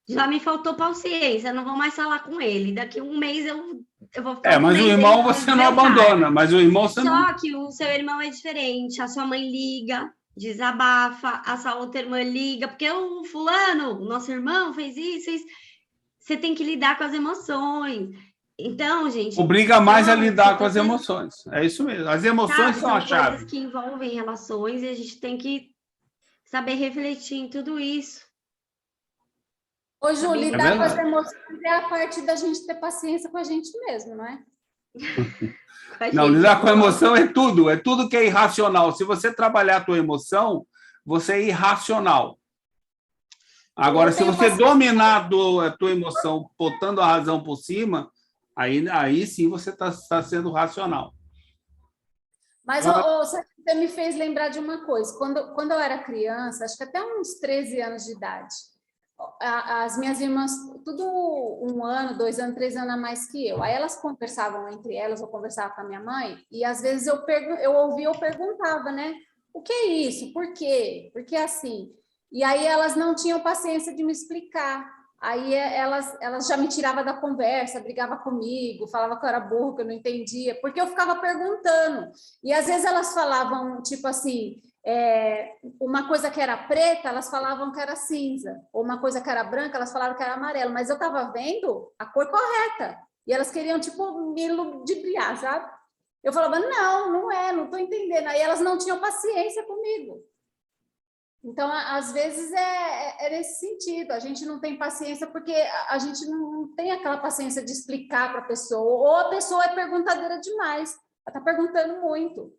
Já me faltou paciência, não vou mais falar com ele. Daqui um mês eu vou ficar... mas o irmão você não abandona, mas o irmão você não... Só que o seu irmão é diferente, a sua mãe liga, desabafa, a sua outra irmã liga, porque o fulano, o nosso irmão, fez isso. Você tem que lidar com as emoções. Então, gente... Obriga mais a lidar com as emoções. É isso mesmo. As emoções são a chave. São coisas que envolvem relações e a gente tem que saber refletir em tudo isso. Ô, Ju, lidar com as emoções é a parte da gente ter paciência com a gente mesmo, não é? Não, lidar com a emoção é tudo que é irracional. Se você trabalhar a tua emoção, você é irracional. Agora, se você dominar a tua emoção, botando a razão por cima, aí sim você está sendo racional. Mas você me fez lembrar de uma coisa. Quando eu era criança, acho que até uns 13 anos de idade, as minhas irmãs, tudo 1 ano, 2 anos, 3 anos a mais que eu. Aí elas conversavam entre elas, eu conversava com a minha mãe, e às vezes eu ouvia, eu perguntava, né? o que é isso? Por quê? Porque assim. E aí elas não tinham paciência de me explicar. Aí elas já me tiravam da conversa, brigava comigo, falava que eu era burro, que eu não entendia, porque eu ficava perguntando. E às vezes elas falavam, tipo assim, uma coisa que era preta, elas falavam que era cinza, ou uma coisa que era branca, elas falavam que era amarelo, mas eu estava vendo a cor correta. E elas queriam, tipo, me ludibriar, sabe? Eu falava, não é, não estou entendendo. Aí elas não tinham paciência comigo. Então, às vezes, é nesse sentido. A gente não tem paciência porque a gente não tem aquela paciência de explicar para a pessoa. Ou a pessoa é perguntadeira demais. Ela está perguntando muito.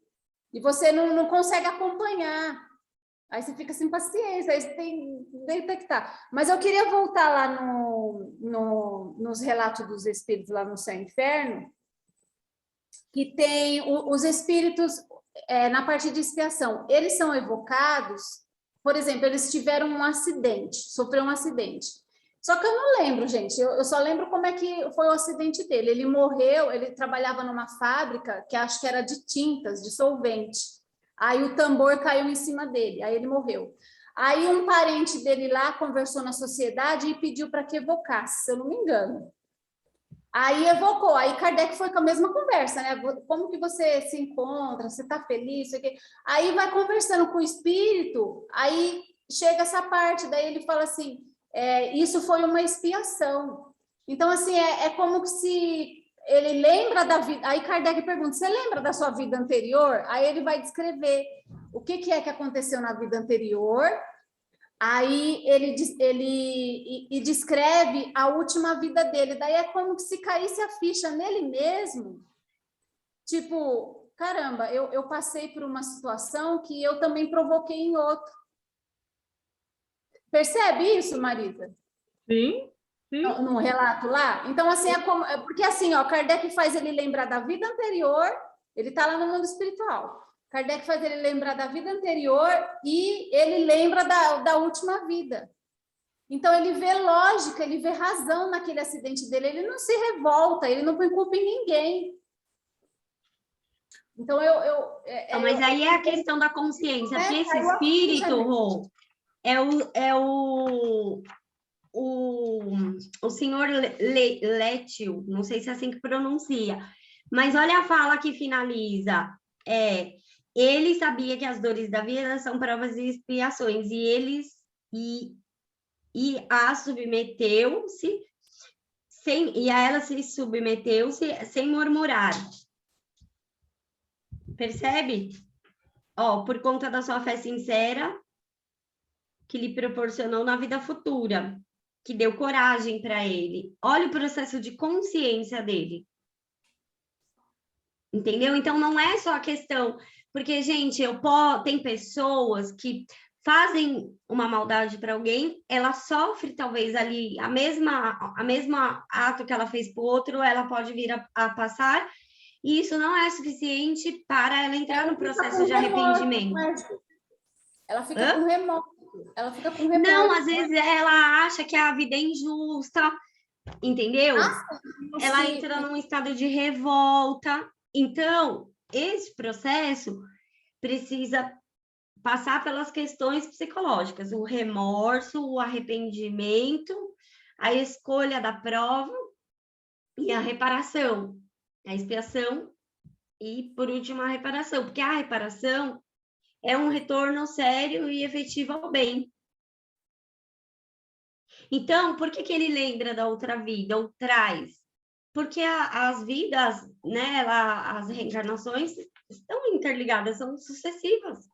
E você não consegue acompanhar. Aí você fica sem paciência. Aí você tem que detectar. Mas eu queria voltar lá nos relatos dos espíritos lá no Céu e Inferno, que tem os espíritos na parte de expiação. Eles são evocados. Por exemplo, eles tiveram um acidente, sofreu um acidente. Só que eu não lembro, gente, eu só lembro como é que foi o acidente dele. Ele morreu, ele trabalhava numa fábrica que acho que era de tintas, de solvente. Aí o tambor caiu em cima dele, aí ele morreu. Aí um parente dele lá conversou na sociedade e pediu para que evocasse, se eu não me engano. Aí evocou, aí Kardec foi com a mesma conversa, né? Como que você se encontra, você está feliz? Aí vai conversando com o espírito, aí chega essa parte, daí ele fala assim, isso foi uma expiação. Então, assim, é como se ele lembra da vida, aí Kardec pergunta, você lembra da sua vida anterior? Aí ele vai descrever o que é que aconteceu na vida anterior. Aí ele descreve a última vida dele. Daí é como se caísse a ficha nele mesmo. Tipo, caramba, eu passei por uma situação que eu também provoquei em outro. Percebe isso, Marisa? Sim, sim. No relato lá? Então, assim, porque assim, ó, Kardec faz ele lembrar da vida anterior, ele está lá no mundo espiritual. Kardec faz ele lembrar da vida anterior e ele lembra da última vida. Então, ele vê lógica, ele vê razão naquele acidente dele, ele não se revolta, ele não põe culpa em ninguém. Então, mas aí é a questão da consciência, porque esse espírito, Rô, é o senhor Létio, não sei se é assim que pronuncia, mas olha a fala que finaliza, ele sabia que as dores da vida são provas e expiações, e a submeteu-se, e a ela se submeteu-se sem murmurar. Percebe? Por conta da sua fé sincera, que lhe proporcionou na vida futura, que deu coragem para ele. Olha o processo de consciência dele. Entendeu? Então, não é só a questão... Porque, gente, tem pessoas que fazem uma maldade para alguém, ela sofre, talvez, ali, a mesma ato que ela fez para o outro, ela pode vir a passar, e isso não é suficiente para ela entrar no processo de arrependimento. Ela fica com remorso. Ela fica com remorso. Não, às vezes ela acha que a vida é injusta, entendeu? Ela entra num estado de revolta. Então, esse processo precisa passar pelas questões psicológicas, o remorso, o arrependimento, a escolha da prova e a reparação, a expiação e, por último, a reparação, porque a reparação é um retorno sério e efetivo ao bem. Então, por que ele lembra da outra vida, ou traz? Porque as vidas, né, as reencarnações estão interligadas, são sucessivas.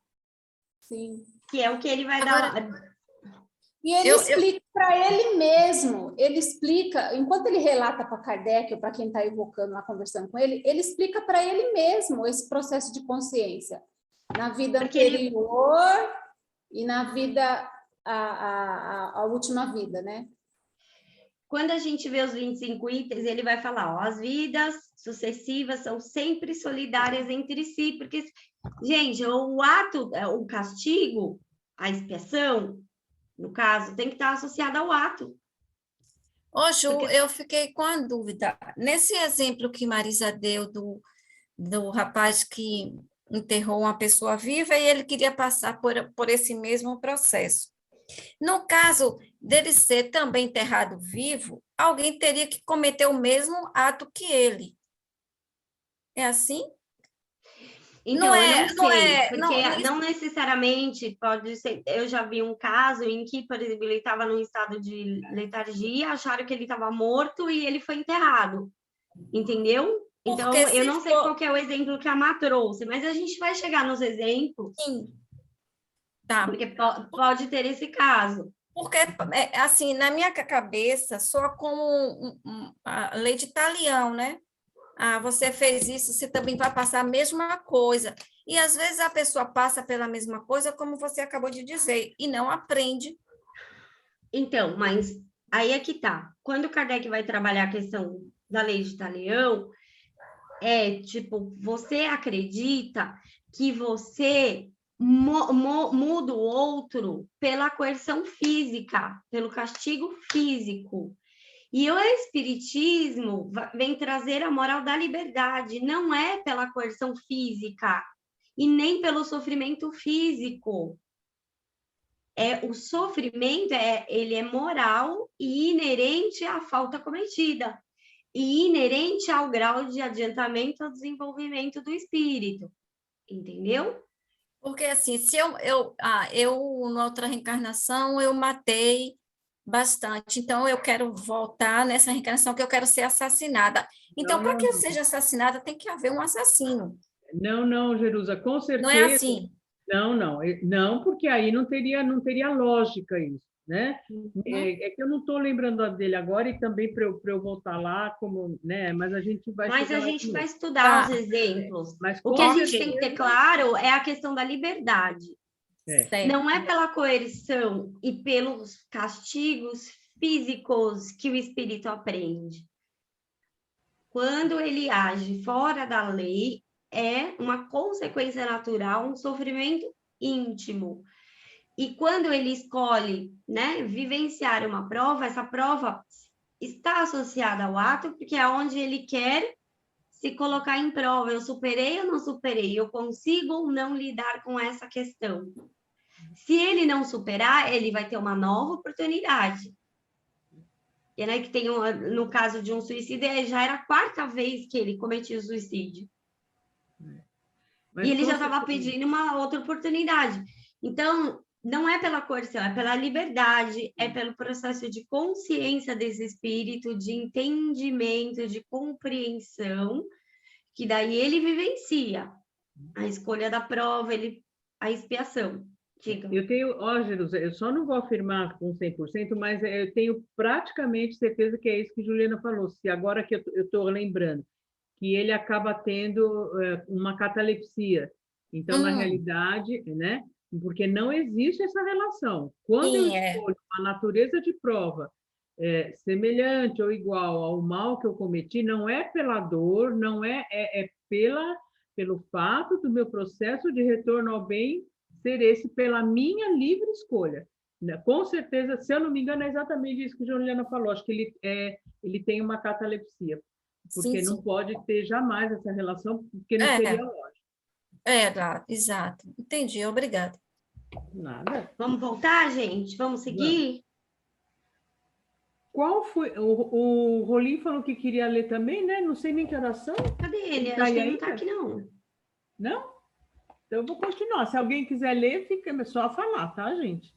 Sim. Que é o que ele vai dar. E ele explica para ele mesmo, ele explica, enquanto ele relata para Kardec, ou para quem está evocando lá, conversando com ele explica para ele mesmo esse processo de consciência. Na vida anterior e na vida, a última vida, né? Quando a gente vê os 25 itens, ele vai falar, as vidas sucessivas são sempre solidárias entre si, porque, gente, o ato, o castigo, a expiação, no caso, tem que estar associado ao ato. Ju, eu fiquei com a dúvida. Nesse exemplo que Marisa deu do rapaz que enterrou uma pessoa viva e ele queria passar por esse mesmo processo. No caso dele ser também enterrado vivo, alguém teria que cometer o mesmo ato que ele. É assim? Então, eu não sei, porque não, não necessariamente pode ser. Eu já vi um caso em que, por exemplo, ele estava num estado de letargia, acharam que ele estava morto e ele foi enterrado. Entendeu? Então, porque eu não sei qual que é o exemplo que a Má trouxe, mas a gente vai chegar nos exemplos. Sim. Tá. Porque pode ter esse caso. Porque, assim, na minha cabeça, soa como a lei de talião, né? Ah, você fez isso, você também vai passar a mesma coisa. E, às vezes, a pessoa passa pela mesma coisa, como você acabou de dizer, e não aprende. Então, mas aí é que tá. Quando o Kardec vai trabalhar a questão da lei de talião, tipo, você acredita que você muda o outro pela coerção física, pelo castigo físico. E o Espiritismo vem trazer a moral da liberdade, não é pela coerção física e nem pelo sofrimento físico. O sofrimento ele é moral e inerente à falta cometida e inerente ao grau de adiantamento ou desenvolvimento do espírito, entendeu? Porque, assim, se eu na outra reencarnação, eu matei bastante, então eu quero voltar nessa reencarnação que eu quero ser assassinada. Então, para que eu seja assassinada, tem que haver um assassino. Não, Jerusa, com certeza. Não é assim? Não, porque aí não teria lógica isso, né? É que eu não estou lembrando dele agora e também para eu voltar lá, como, né? Mas a gente vai. Mas a gente vai estudar os exemplos. Mas o que a gente tem que ter claro é a questão da liberdade. Não é pela coerção e pelos castigos físicos que o espírito aprende. Quando ele age fora da lei, é uma consequência natural, um sofrimento íntimo. E quando ele escolhe, né, vivenciar uma prova, essa prova está associada ao ato, porque é onde ele quer se colocar em prova. Eu superei ou não superei? Eu consigo ou não lidar com essa questão? Se ele não superar, ele vai ter uma nova oportunidade. E, né, que tem no caso de um suicídio, já era a 4ª vez que ele cometia o suicídio. E ele já estava pedindo uma outra oportunidade. Então, não é pela coerção, é pela liberdade, é pelo processo de consciência desse espírito, de entendimento, de compreensão, que daí ele vivencia a escolha da prova, a expiação. Diga. Eu tenho, Jerusa, eu só não vou afirmar com 100%, mas eu tenho praticamente certeza que é isso que Juliana falou. Se agora que eu estou lembrando, que ele acaba tendo uma catalepsia. Então, na realidade, né? Porque não existe essa relação. Quando eu escolho uma natureza de prova semelhante ou igual ao mal que eu cometi, não é pela dor, não é pelo fato do meu processo de retorno ao bem ser esse pela minha livre escolha. Com certeza, se eu não me engano, é exatamente isso que a Juliana falou. Acho que ele tem uma catalepsia, porque não pode ter jamais essa relação, porque não seria lógico. Exato. Entendi, obrigada. Nada. Vamos voltar, gente? Vamos seguir? Qual foi? O Rolim falou que queria ler também, né? Não sei nem que oração. Cadê ele? Acho que ele não está aqui, não. Não? Então, eu vou continuar. Se alguém quiser ler, fica só a falar, tá, gente?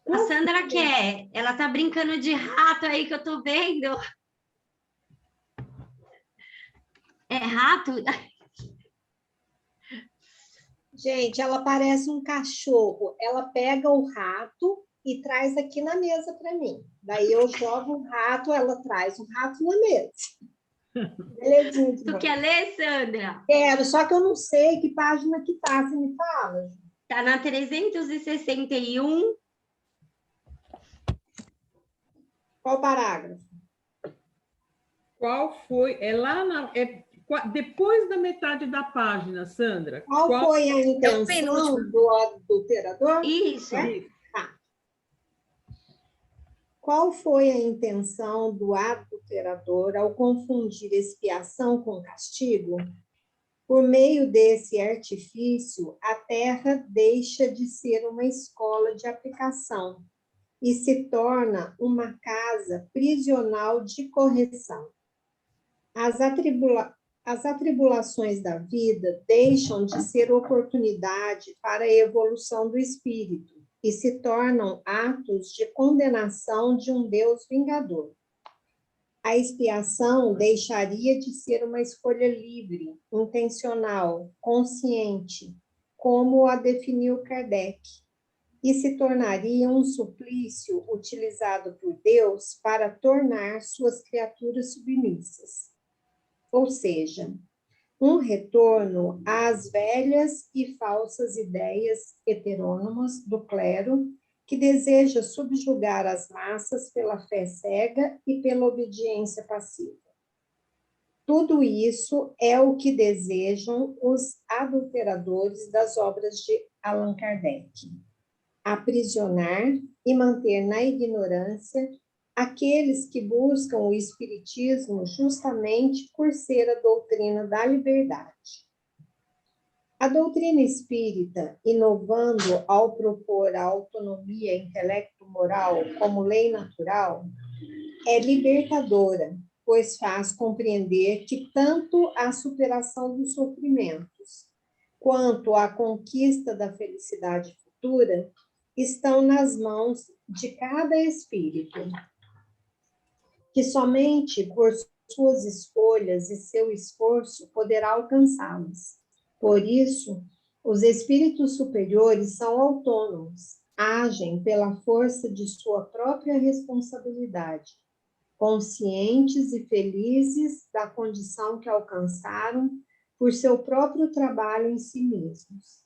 A Sandra quer. Ela tá brincando de rato aí que eu tô vendo. É rato? Gente, ela parece um cachorro. Ela pega o rato e traz aqui na mesa para mim. Daí eu jogo o rato, ela traz o rato na mesa. Belezinha. Tu quer ler, Sandra? Quero, só que eu não sei que página que tá, você me fala? Tá na 361. Qual parágrafo? Qual foi? Depois da metade da página, Sandra. Qual foi a intenção do adulterador? Isso. Tá. Qual foi a intenção do adulterador ao confundir expiação com castigo? Por meio desse artifício, a Terra deixa de ser uma escola de aplicação e se torna uma casa prisional de correção. As atribulações da vida deixam de ser oportunidade para a evolução do espírito e se tornam atos de condenação de um Deus vingador. A expiação deixaria de ser uma escolha livre, intencional, consciente, como a definiu Kardec, e se tornaria um suplício utilizado por Deus para tornar suas criaturas submissas. Ou seja, um retorno às velhas e falsas ideias heterônomas do clero, que deseja subjugar as massas pela fé cega e pela obediência passiva. Tudo isso é o que desejam os adulteradores das obras de Allan Kardec: aprisionar e manter na ignorância aqueles que buscam o espiritismo justamente por ser a doutrina da liberdade. A doutrina espírita, inovando ao propor a autonomia intelecto-moral como lei natural, é libertadora, pois faz compreender que tanto a superação dos sofrimentos quanto a conquista da felicidade futura estão nas mãos de cada espírito, que somente por suas escolhas e seu esforço poderá alcançá-las. Por isso, os espíritos superiores são autônomos, agem pela força de sua própria responsabilidade, conscientes e felizes da condição que alcançaram por seu próprio trabalho em si mesmos.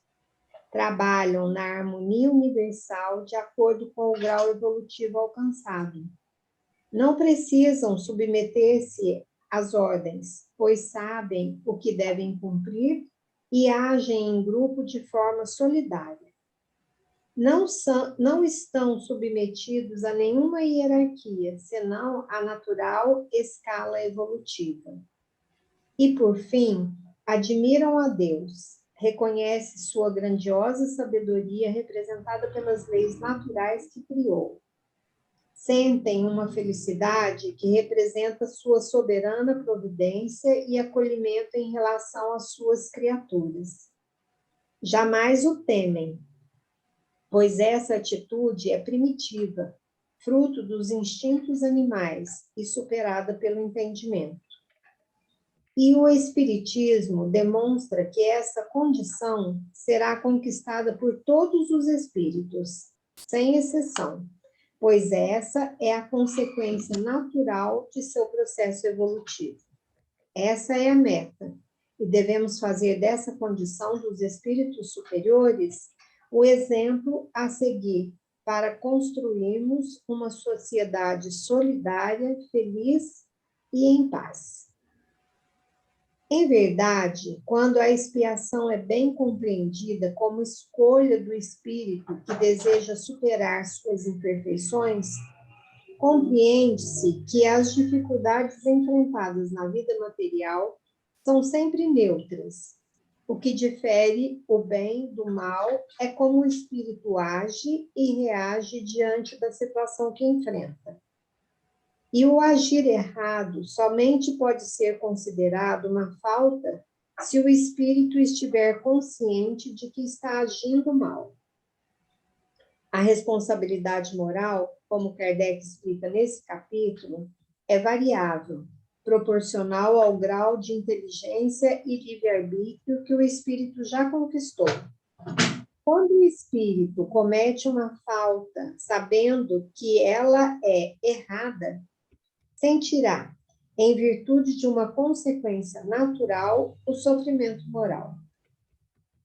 Trabalham na harmonia universal de acordo com o grau evolutivo alcançado. Não precisam submeter-se às ordens, pois sabem o que devem cumprir e agem em grupo de forma solidária. Não estão submetidos a nenhuma hierarquia, senão a natural escala evolutiva. E, por fim, admiram a Deus, reconhecem sua grandiosa sabedoria representada pelas leis naturais que criou. Sentem uma felicidade que representa sua soberana providência e acolhimento em relação às suas criaturas. Jamais o temem, pois essa atitude é primitiva, fruto dos instintos animais e superada pelo entendimento. E o Espiritismo demonstra que essa condição será conquistada por todos os espíritos, sem exceção, pois essa é a consequência natural de seu processo evolutivo. Essa é a meta, e devemos fazer dessa condição dos espíritos superiores o exemplo a seguir para construirmos uma sociedade solidária, feliz e em paz. Em verdade, quando a expiação é bem compreendida como escolha do espírito que deseja superar suas imperfeições, compreende-se que as dificuldades enfrentadas na vida material são sempre neutras. O que difere o bem do mal é como o espírito age e reage diante da situação que enfrenta. E o agir errado somente pode ser considerado uma falta se o espírito estiver consciente de que está agindo mal. A responsabilidade moral, como Kardec explica nesse capítulo, é variável, proporcional ao grau de inteligência e livre-arbítrio que o espírito já conquistou. Quando o espírito comete uma falta, sabendo que ela é errada, sentirá, em virtude de uma consequência natural, o sofrimento moral.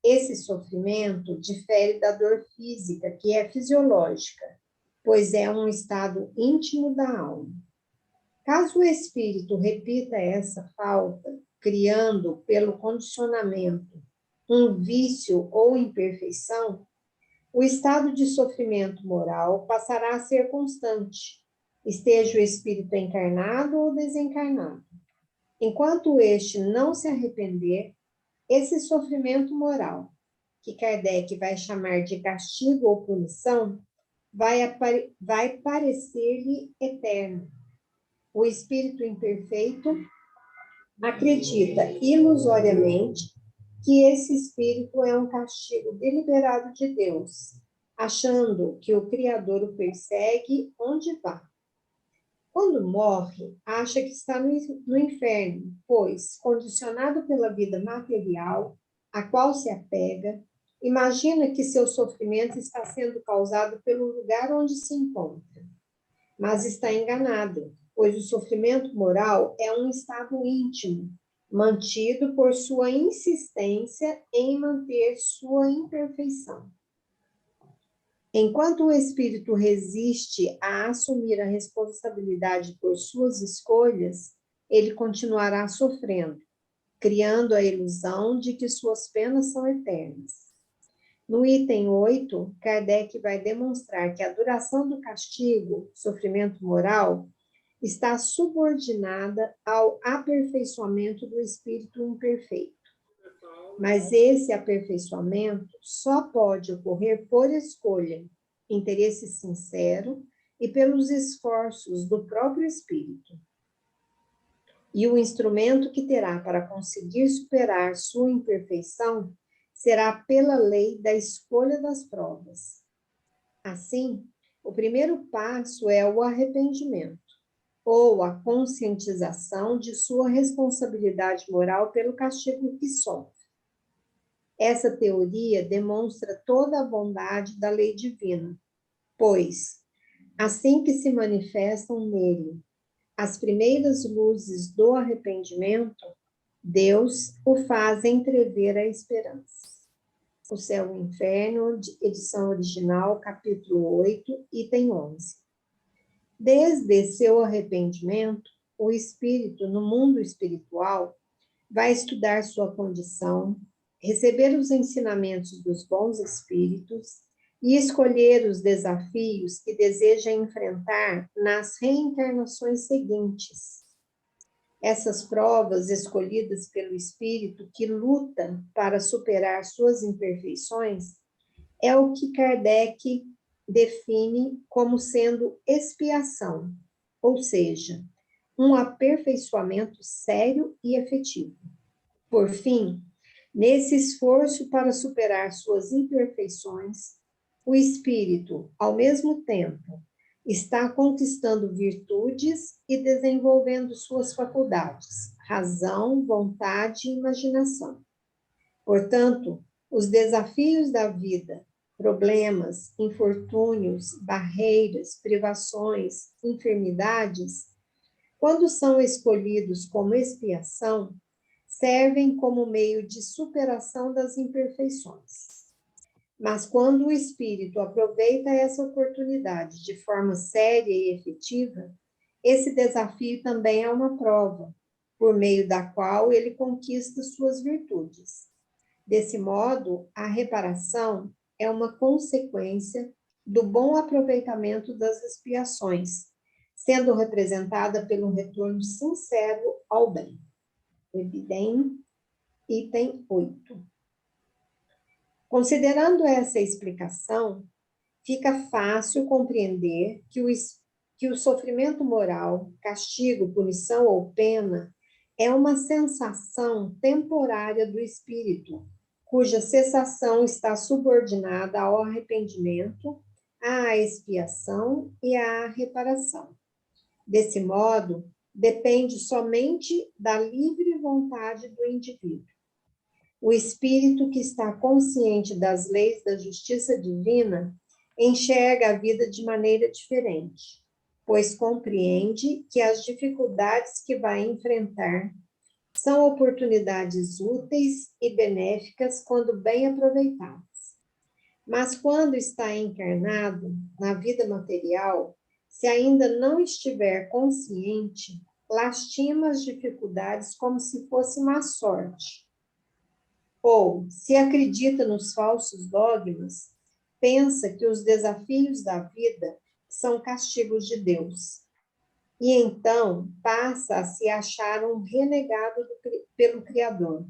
Esse sofrimento difere da dor física, que é fisiológica, pois é um estado íntimo da alma. Caso o espírito repita essa falta, criando, pelo condicionamento, um vício ou imperfeição, o estado de sofrimento moral passará a ser constante, esteja o espírito encarnado ou desencarnado. Enquanto este não se arrepender, Esse sofrimento moral, que Kardec vai chamar de castigo ou punição, vai parecer-lhe eterno. O espírito imperfeito acredita ilusoriamente que esse espírito é um castigo deliberado de Deus, achando que o Criador o persegue onde vá. Quando morre, acha que está no inferno, pois, condicionado pela vida material, a qual se apega, imagina que seu sofrimento está sendo causado pelo lugar onde se encontra. Mas está enganado, pois o sofrimento moral é um estado íntimo, mantido por sua insistência em manter sua imperfeição. Enquanto o espírito resiste a assumir a responsabilidade por suas escolhas, ele continuará sofrendo, criando a ilusão de que suas penas são eternas. No item 8, Kardec vai demonstrar que a duração do castigo, sofrimento moral, está subordinada ao aperfeiçoamento do espírito imperfeito. Mas esse aperfeiçoamento só pode ocorrer por escolha, interesse sincero e pelos esforços do próprio espírito. E o instrumento que terá para conseguir superar sua imperfeição será pela lei da escolha das provas. Assim, o primeiro passo é o arrependimento, ou a conscientização de sua responsabilidade moral pelo castigo que sofre. Essa teoria demonstra toda a bondade da lei divina, pois, assim que se manifestam nele as primeiras luzes do arrependimento, Deus o faz entrever a esperança. O Céu e o Inferno, edição original, capítulo 8, item 11. Desde seu arrependimento, o espírito, no mundo espiritual, vai estudar sua condição, receber os ensinamentos dos bons espíritos e escolher os desafios que deseja enfrentar nas reencarnações seguintes. Essas provas escolhidas pelo espírito que luta para superar suas imperfeições é o que Kardec define como sendo expiação, ou seja, um aperfeiçoamento sério e efetivo. Por fim, nesse esforço para superar suas imperfeições, o espírito, ao mesmo tempo, está conquistando virtudes e desenvolvendo suas faculdades, razão, vontade e imaginação. Portanto, os desafios da vida, problemas, infortúnios, barreiras, privações, enfermidades, quando são escolhidos como expiação, servem como meio de superação das imperfeições. Mas quando o espírito aproveita essa oportunidade de forma séria e efetiva, esse desafio também é uma prova, por meio da qual ele conquista suas virtudes. Desse modo, a reparação é uma consequência do bom aproveitamento das expiações, sendo representada pelo retorno sincero ao bem. Evidem, item 8. Considerando essa explicação, fica fácil compreender que o sofrimento moral, castigo, punição ou pena, é uma sensação temporária do espírito, cuja cessação está subordinada ao arrependimento, à expiação e à reparação. Desse modo, depende somente da livre vontade do indivíduo. O espírito que está consciente das leis da justiça divina enxerga a vida de maneira diferente, pois compreende que as dificuldades que vai enfrentar são oportunidades úteis e benéficas quando bem aproveitadas. Mas quando está encarnado na vida material, se ainda não estiver consciente, lastima as dificuldades como se fosse má sorte. Ou, se acredita nos falsos dogmas, pensa que os desafios da vida são castigos de Deus. E então passa a se achar um renegado pelo Criador.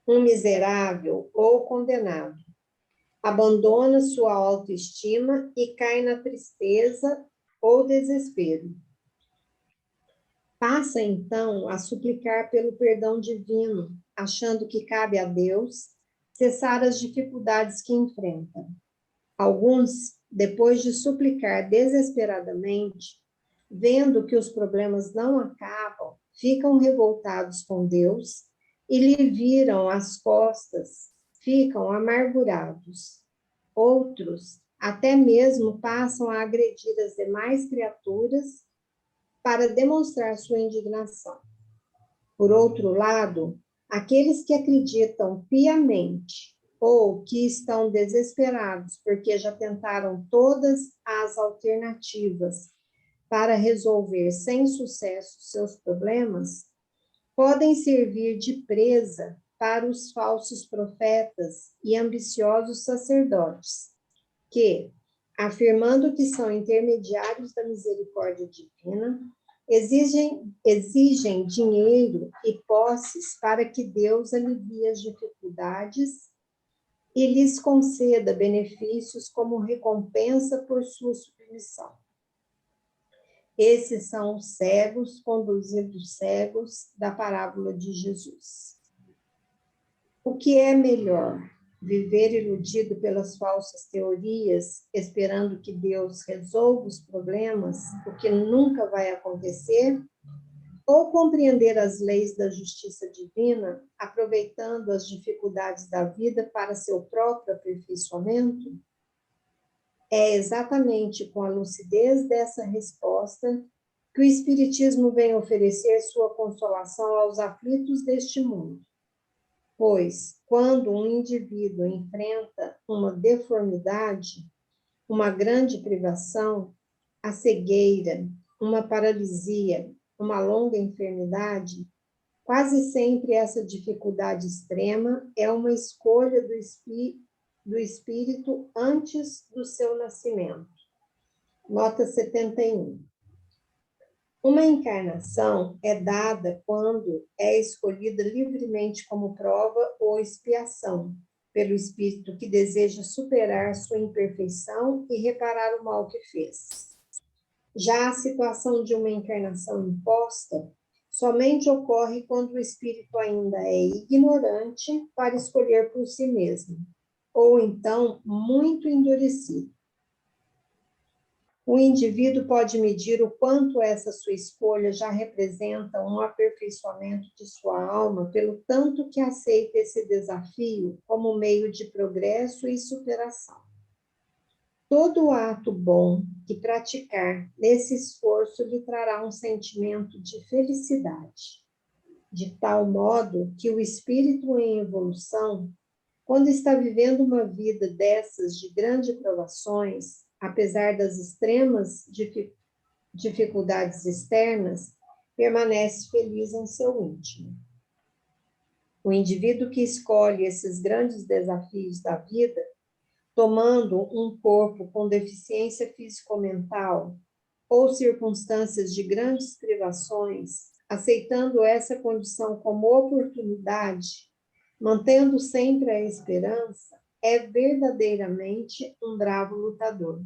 um miserável ou condenado. Abandona sua autoestima e cai na tristeza ou desespero. Passa, então, a suplicar pelo perdão divino, achando que cabe a Deus cessar as dificuldades que enfrenta. Alguns, depois de suplicar desesperadamente, vendo que os problemas não acabam, ficam revoltados com Deus e lhe viram as costas, ficam amargurados. Outros, até mesmo, passam a agredir as demais criaturas para demonstrar sua indignação. Por outro lado, aqueles que acreditam piamente ou que estão desesperados porque já tentaram todas as alternativas para resolver sem sucesso seus problemas, podem servir de presa para os falsos profetas e ambiciosos sacerdotes, que, afirmando que são intermediários da misericórdia divina, exigem dinheiro e posses para que Deus alivie as dificuldades e lhes conceda benefícios como recompensa por sua submissão. Esses são os cegos conduzindo os cegos da parábola de Jesus. O que é melhor? Viver iludido pelas falsas teorias, esperando que Deus resolva os problemas, o que nunca vai acontecer? Ou compreender as leis da justiça divina, aproveitando as dificuldades da vida para seu próprio aperfeiçoamento? É exatamente com a lucidez dessa resposta que o Espiritismo vem oferecer sua consolação aos aflitos deste mundo. Pois, quando um indivíduo enfrenta uma deformidade, uma grande privação, a cegueira, uma paralisia, uma longa enfermidade, quase sempre essa dificuldade extrema é uma escolha do espírito antes do seu nascimento. Nota 71. Uma encarnação é dada quando é escolhida livremente como prova ou expiação, pelo espírito que deseja superar sua imperfeição e reparar o mal que fez. Já a situação de uma encarnação imposta somente ocorre quando o espírito ainda é ignorante para escolher por si mesmo, ou então muito endurecido. O indivíduo pode medir o quanto essa sua escolha já representa um aperfeiçoamento de sua alma, pelo tanto que aceita esse desafio como meio de progresso e superação. Todo ato bom que praticar nesse esforço lhe trará um sentimento de felicidade, de tal modo que o espírito em evolução, quando está vivendo uma vida dessas de grandes provações, apesar das extremas dificuldades externas, permanece feliz em seu íntimo. O indivíduo que escolhe esses grandes desafios da vida, tomando um corpo com deficiência físico-mental ou circunstâncias de grandes privações, aceitando essa condição como oportunidade, mantendo sempre a esperança, é verdadeiramente um bravo lutador.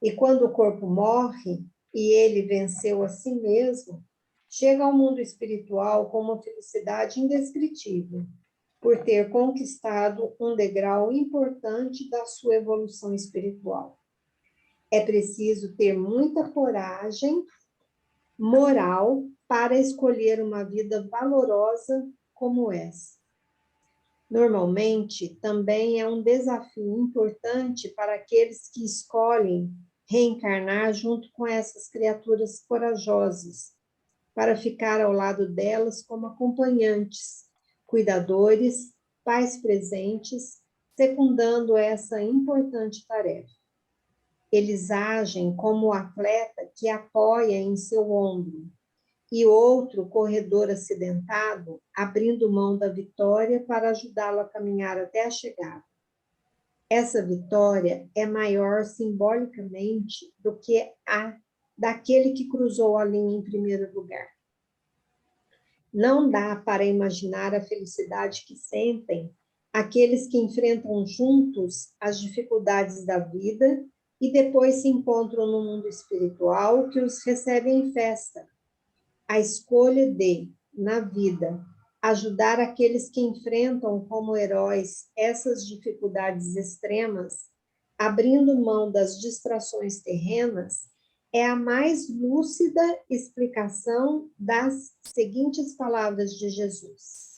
E quando o corpo morre e ele venceu a si mesmo, chega ao mundo espiritual com uma felicidade indescritível, por ter conquistado um degrau importante da sua evolução espiritual. É preciso ter muita coragem moral para escolher uma vida valorosa como essa. Normalmente, também é um desafio importante para aqueles que escolhem reencarnar junto com essas criaturas corajosas, para ficar ao lado delas como acompanhantes, cuidadores, pais presentes, secundando essa importante tarefa. Eles agem como o atleta que apoia em seu ombro, e outro corredor acidentado, abrindo mão da vitória para ajudá-lo a caminhar até a chegada. Essa vitória é maior simbolicamente do que a daquele que cruzou a linha em primeiro lugar. Não dá para imaginar a felicidade que sentem aqueles que enfrentam juntos as dificuldades da vida e depois se encontram no mundo espiritual que os recebe em festa. A escolha de, na vida, ajudar aqueles que enfrentam como heróis essas dificuldades extremas, abrindo mão das distrações terrenas, é a mais lúcida explicação das seguintes palavras de Jesus.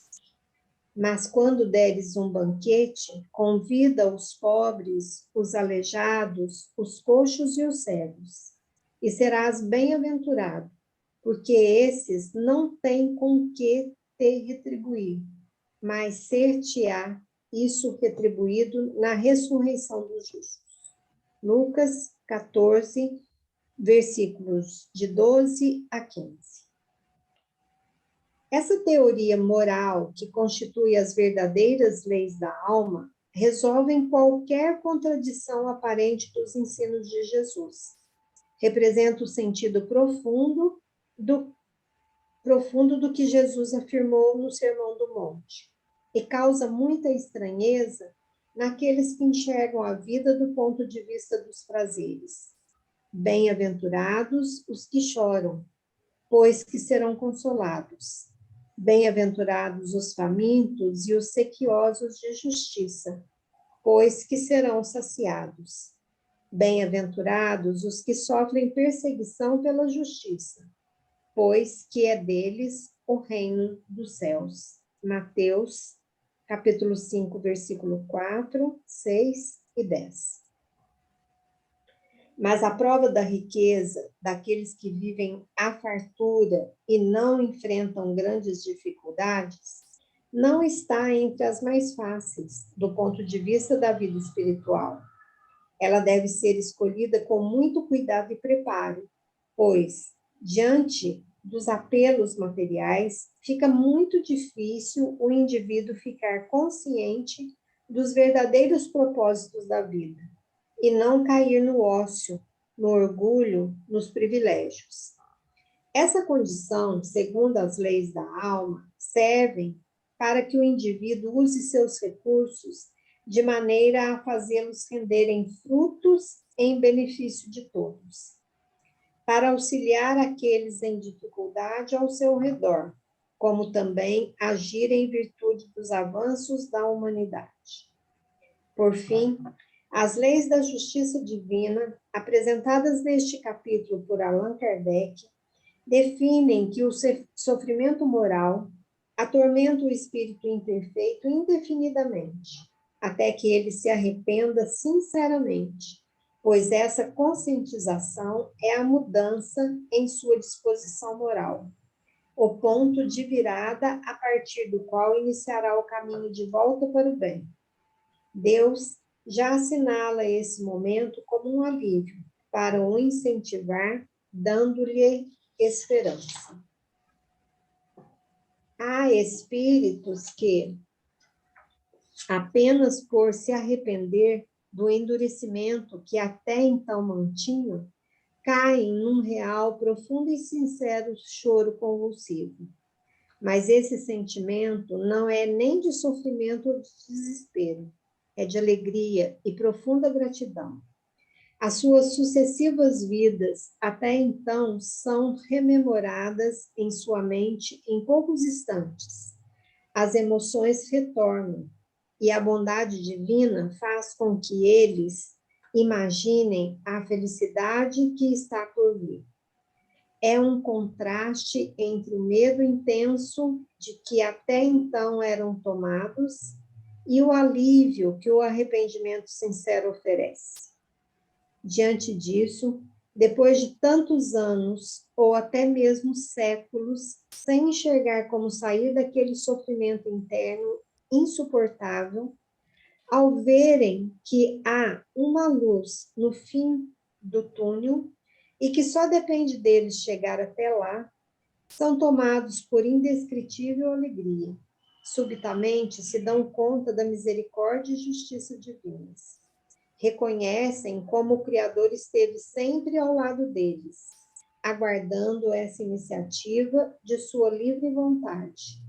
Mas quando deres um banquete, convida os pobres, os aleijados, os coxos e os cegos, e serás bem-aventurado, porque esses não têm com que te retribuir, mas ser-te-á isso retribuído na ressurreição dos justos. Lucas 14, versículos de 12 a 15. Essa teoria moral que constitui as verdadeiras leis da alma resolve qualquer contradição aparente dos ensinos de Jesus. Representa o sentido profundo do que Jesus afirmou no Sermão do Monte e causa muita estranheza naqueles que enxergam a vida do ponto de vista dos prazeres. Bem-aventurados os que choram, pois que serão consolados. Bem-aventurados os famintos e os sequiosos de justiça, pois que serão saciados. Bem-aventurados os que sofrem perseguição pela justiça, pois que é deles o reino dos céus. Mateus, capítulo 5, versículo 4, 6 e 10. Mas a prova da riqueza daqueles que vivem a fartura e não enfrentam grandes dificuldades não está entre as mais fáceis, do ponto de vista da vida espiritual. Ela deve ser escolhida com muito cuidado e preparo, pois, diante dos apelos materiais, fica muito difícil o indivíduo ficar consciente dos verdadeiros propósitos da vida e não cair no ócio, no orgulho, nos privilégios. Essa condição, segundo as leis da alma, servem para que o indivíduo use seus recursos de maneira a fazê-los renderem frutos em benefício de todos, para auxiliar aqueles em dificuldade ao seu redor, como também agir em virtude dos avanços da humanidade. Por fim, as leis da justiça divina, apresentadas neste capítulo por Allan Kardec, definem que o sofrimento moral atormenta o espírito imperfeito indefinidamente, até que ele se arrependa sinceramente, pois essa conscientização é a mudança em sua disposição moral, o ponto de virada a partir do qual iniciará o caminho de volta para o bem. Deus já assinala esse momento como um alívio para o incentivar, dando-lhe esperança. Há espíritos que, apenas por se arrepender do endurecimento que até então mantinham, caem num real, profundo e sincero choro convulsivo. Mas esse sentimento não é nem de sofrimento ou de desespero, é de alegria e profunda gratidão. As suas sucessivas vidas, até então, são rememoradas em sua mente em poucos instantes. As emoções retornam, e a bondade divina faz com que eles imaginem a felicidade que está por vir. É um contraste entre o medo intenso de que até então eram tomados e o alívio que o arrependimento sincero oferece. Diante disso, depois de tantos anos, ou até mesmo séculos, sem enxergar como sair daquele sofrimento interno insuportável, ao verem que há uma luz no fim do túnel e que só depende deles chegar até lá, são tomados por indescritível alegria. Subitamente se dão conta da misericórdia e justiça divinas. Reconhecem como o Criador esteve sempre ao lado deles, aguardando essa iniciativa de sua livre vontade,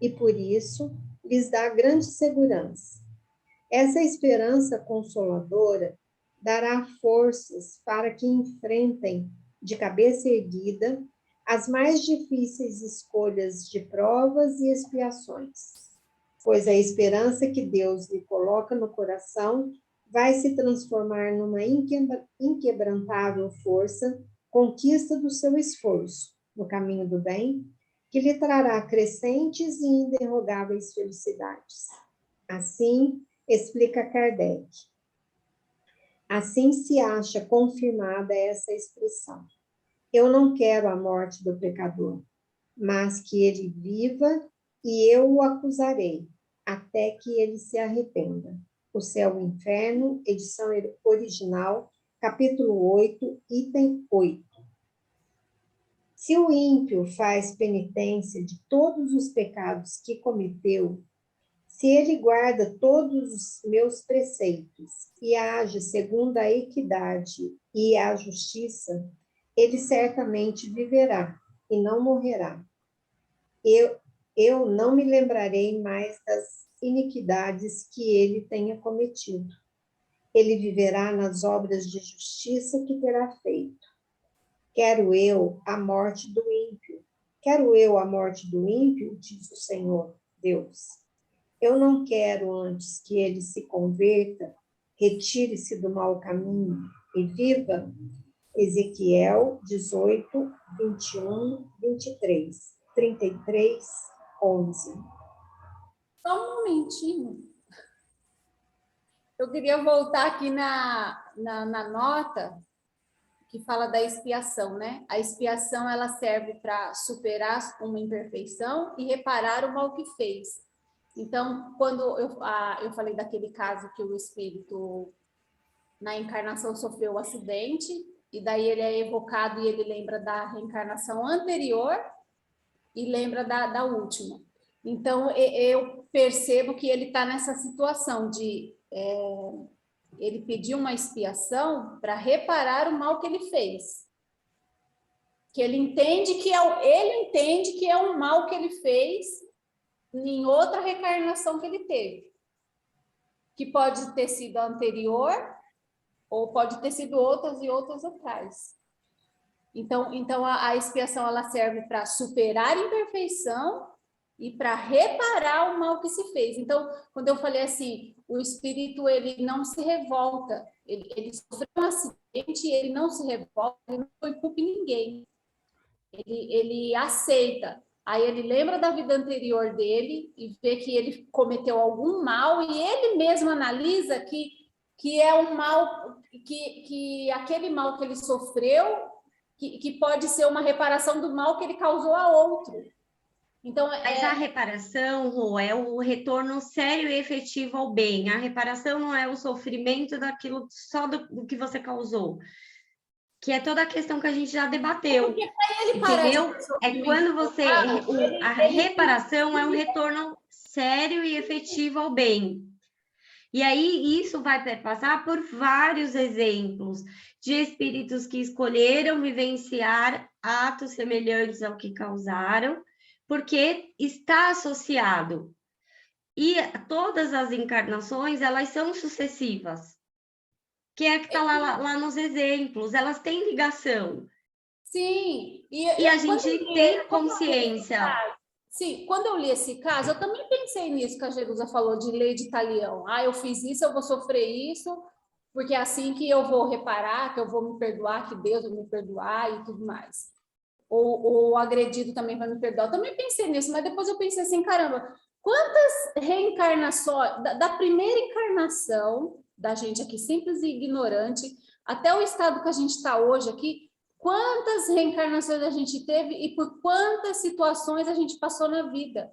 e por isso lhes dá grande segurança. Essa esperança consoladora dará forças para que enfrentem de cabeça erguida as mais difíceis escolhas de provas e expiações, pois a esperança que Deus lhe coloca no coração vai se transformar numa inquebrantável força, conquista do seu esforço no caminho do bem, que lhe trará crescentes e inderrogáveis felicidades. Assim, explica Kardec. Assim se acha confirmada essa expressão. Eu não quero a morte do pecador, mas que ele viva e eu o acusarei, até que ele se arrependa. O Céu e o Inferno, edição original, capítulo 8, item 8. Se o ímpio faz penitência de todos os pecados que cometeu, se ele guarda todos os meus preceitos e age segundo a equidade e a justiça, ele certamente viverá e não morrerá. Eu não me lembrarei mais das iniquidades que ele tenha cometido. Ele viverá nas obras de justiça que terá feito. Quero eu a morte do ímpio. Quero eu a morte do ímpio, diz o Senhor, Deus. Eu não quero antes que ele se converta, retire-se do mau caminho e viva. Ezequiel 18, 21, 23, 33, 11. Só um momentinho. Eu queria voltar aqui na nota que fala da expiação, né? A expiação, ela serve para superar uma imperfeição e reparar o mal que fez. Então, quando eu falei daquele caso que o espírito, na encarnação, sofreu um acidente, e daí ele é evocado e ele lembra da reencarnação anterior e lembra da última. Então, eu percebo que ele está nessa situação de... ele pediu uma expiação para reparar o mal que ele fez. Que ele entende que é um mal que ele fez em outra reencarnação que ele teve. Que pode ter sido a anterior, ou pode ter sido outras e outras atrás. Então a expiação, ela serve para superar a imperfeição e para reparar o mal que se fez. Então, quando eu falei assim, o espírito, ele não se revolta, ele sofreu um acidente e ele não se revolta, ele não foi culpa em ninguém. Ele aceita. Aí ele lembra da vida anterior dele e vê que ele cometeu algum mal e ele mesmo analisa que é um mal, que aquele mal que ele sofreu, que pode ser uma reparação do mal que ele causou a outro. Então, mas a reparação, Rô, é o retorno sério e efetivo ao bem. A reparação não é o sofrimento daquilo só do que você causou, que é toda a questão que a gente já debateu. Porque para ele parar entendeu? É quando você... a reparação é um retorno sério e efetivo ao bem. E aí, isso vai passar por vários exemplos de espíritos que escolheram vivenciar atos semelhantes ao que causaram, porque está associado. E todas as encarnações, elas são sucessivas. Que é que está lá nos exemplos, elas têm ligação. Sim. E a gente tem consciência. Sim, quando eu li esse caso, eu também pensei nisso que a Jerusa falou, de lei de talião. Eu fiz isso, eu vou sofrer isso, porque é assim que eu vou reparar, que eu vou me perdoar, que Deus vai me perdoar e tudo mais. Ou o agredido também vai me perdoar. Eu também pensei nisso, mas depois eu pensei assim, caramba, quantas reencarnações, da primeira encarnação da gente aqui, simples e ignorante, até o estado que a gente está hoje aqui, quantas reencarnações a gente teve e por quantas situações a gente passou na vida?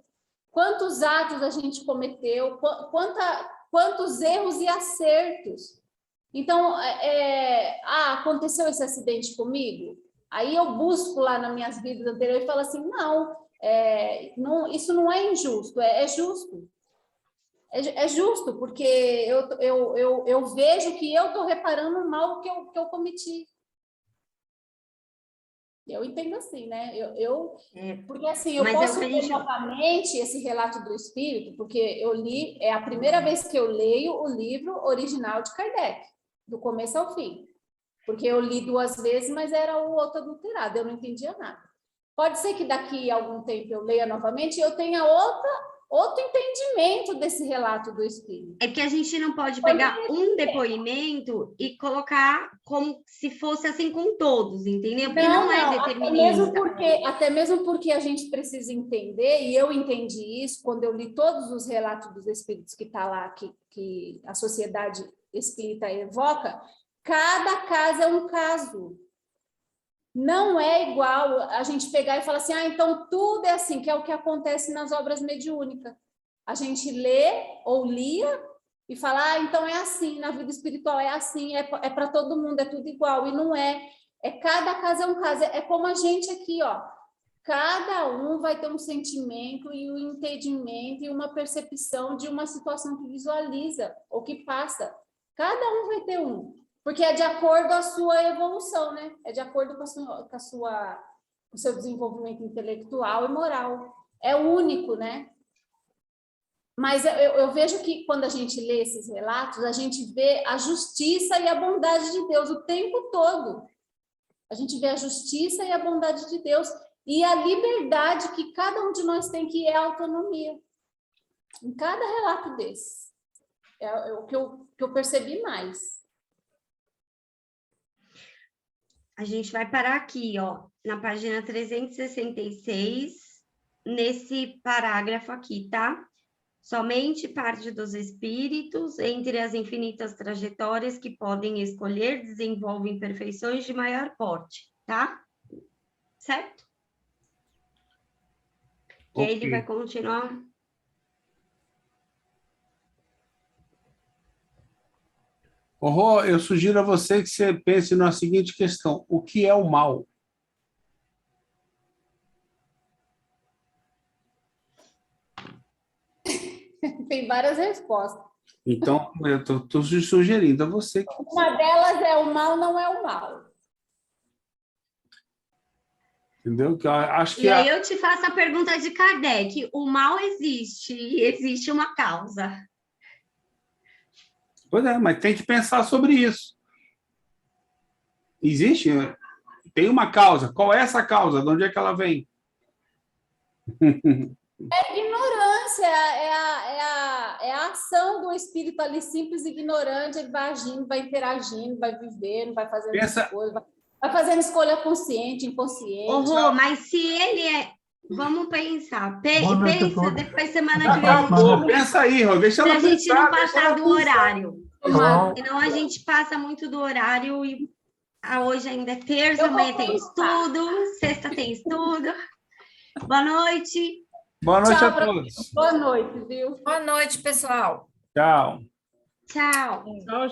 Quantos atos a gente cometeu? Quantos erros e acertos? Então, aconteceu esse acidente comigo? Aí eu busco lá nas minhas vidas anteriores e falo assim, não, isso não é injusto, é justo. É justo, porque eu vejo que eu estou reparando o mal que eu cometi. Eu entendo assim, né? Porque assim, eu Mas posso é o que a ler gente- novamente esse relato do Espírito, porque eu li, é a primeira vez que eu leio o livro original de Kardec, do começo ao fim. Porque eu li 2 vezes, mas era o outro adulterado, eu não entendia nada. Pode ser que daqui a algum tempo eu leia novamente e eu tenha outro entendimento desse relato do Espírito. É que a gente não pode pegar um depoimento e colocar como se fosse assim com todos, entendeu? Porque não é determinista. Até mesmo porque a gente precisa entender, e eu entendi isso quando eu li todos os relatos dos espíritos que está lá, que a sociedade espírita evoca, cada caso é um caso. Não é igual a gente pegar e falar assim, então tudo é assim, que é o que acontece nas obras mediúnicas. A gente lê ou lia e fala, então é assim, na vida espiritual é assim, é para todo mundo, é tudo igual, e não é. Cada caso é um caso, é como a gente aqui, ó. Cada um vai ter um sentimento e um entendimento e uma percepção de uma situação que visualiza ou que passa. Cada um vai ter um. Porque é de acordo com a sua evolução, né? É de acordo com o seu desenvolvimento intelectual e moral. É único, né? Mas eu vejo que quando a gente lê esses relatos, a gente vê a justiça e a bondade de Deus o tempo todo. A gente vê a justiça e a bondade de Deus e a liberdade que cada um de nós tem, que é a autonomia. Em cada relato desse. É o que eu percebi mais. A gente vai parar aqui, ó, na página 366, nesse parágrafo aqui, tá? Somente parte dos espíritos, entre as infinitas trajetórias que podem escolher, desenvolvem perfeições de maior porte, tá? Certo? E aí ele vai continuar. Rô, eu sugiro a você que você pense na seguinte questão: o que é o mal? Tem várias respostas. Então, eu estou sugerindo a você que... Uma delas é o mal não é o mal. Entendeu? Que eu acho que E aí eu te faço a pergunta de Kardec: o mal existe e existe uma causa. Pois é, mas tem que pensar sobre isso. Existe? Tem uma causa. Qual é essa causa? De onde é que ela vem? É ignorância, é a ação do espírito ali, simples e ignorante. Ele vai agindo, vai interagindo, vai vivendo, vai fazendo escolha, vai fazendo escolha consciente, inconsciente. Rô, mas se ele é... Vamos pensar. Pensa, depois semana que vem. Pensa aí, Rô, deixa ela pensar. Se a gente não passar do horário. Tá. Senão a gente passa muito do horário e hoje ainda é terça, amanhã tem estudo, sexta tem estudo. Boa noite. Boa noite a todos. Boa noite, viu? Boa noite, pessoal. Tchau. Tchau. Tchau,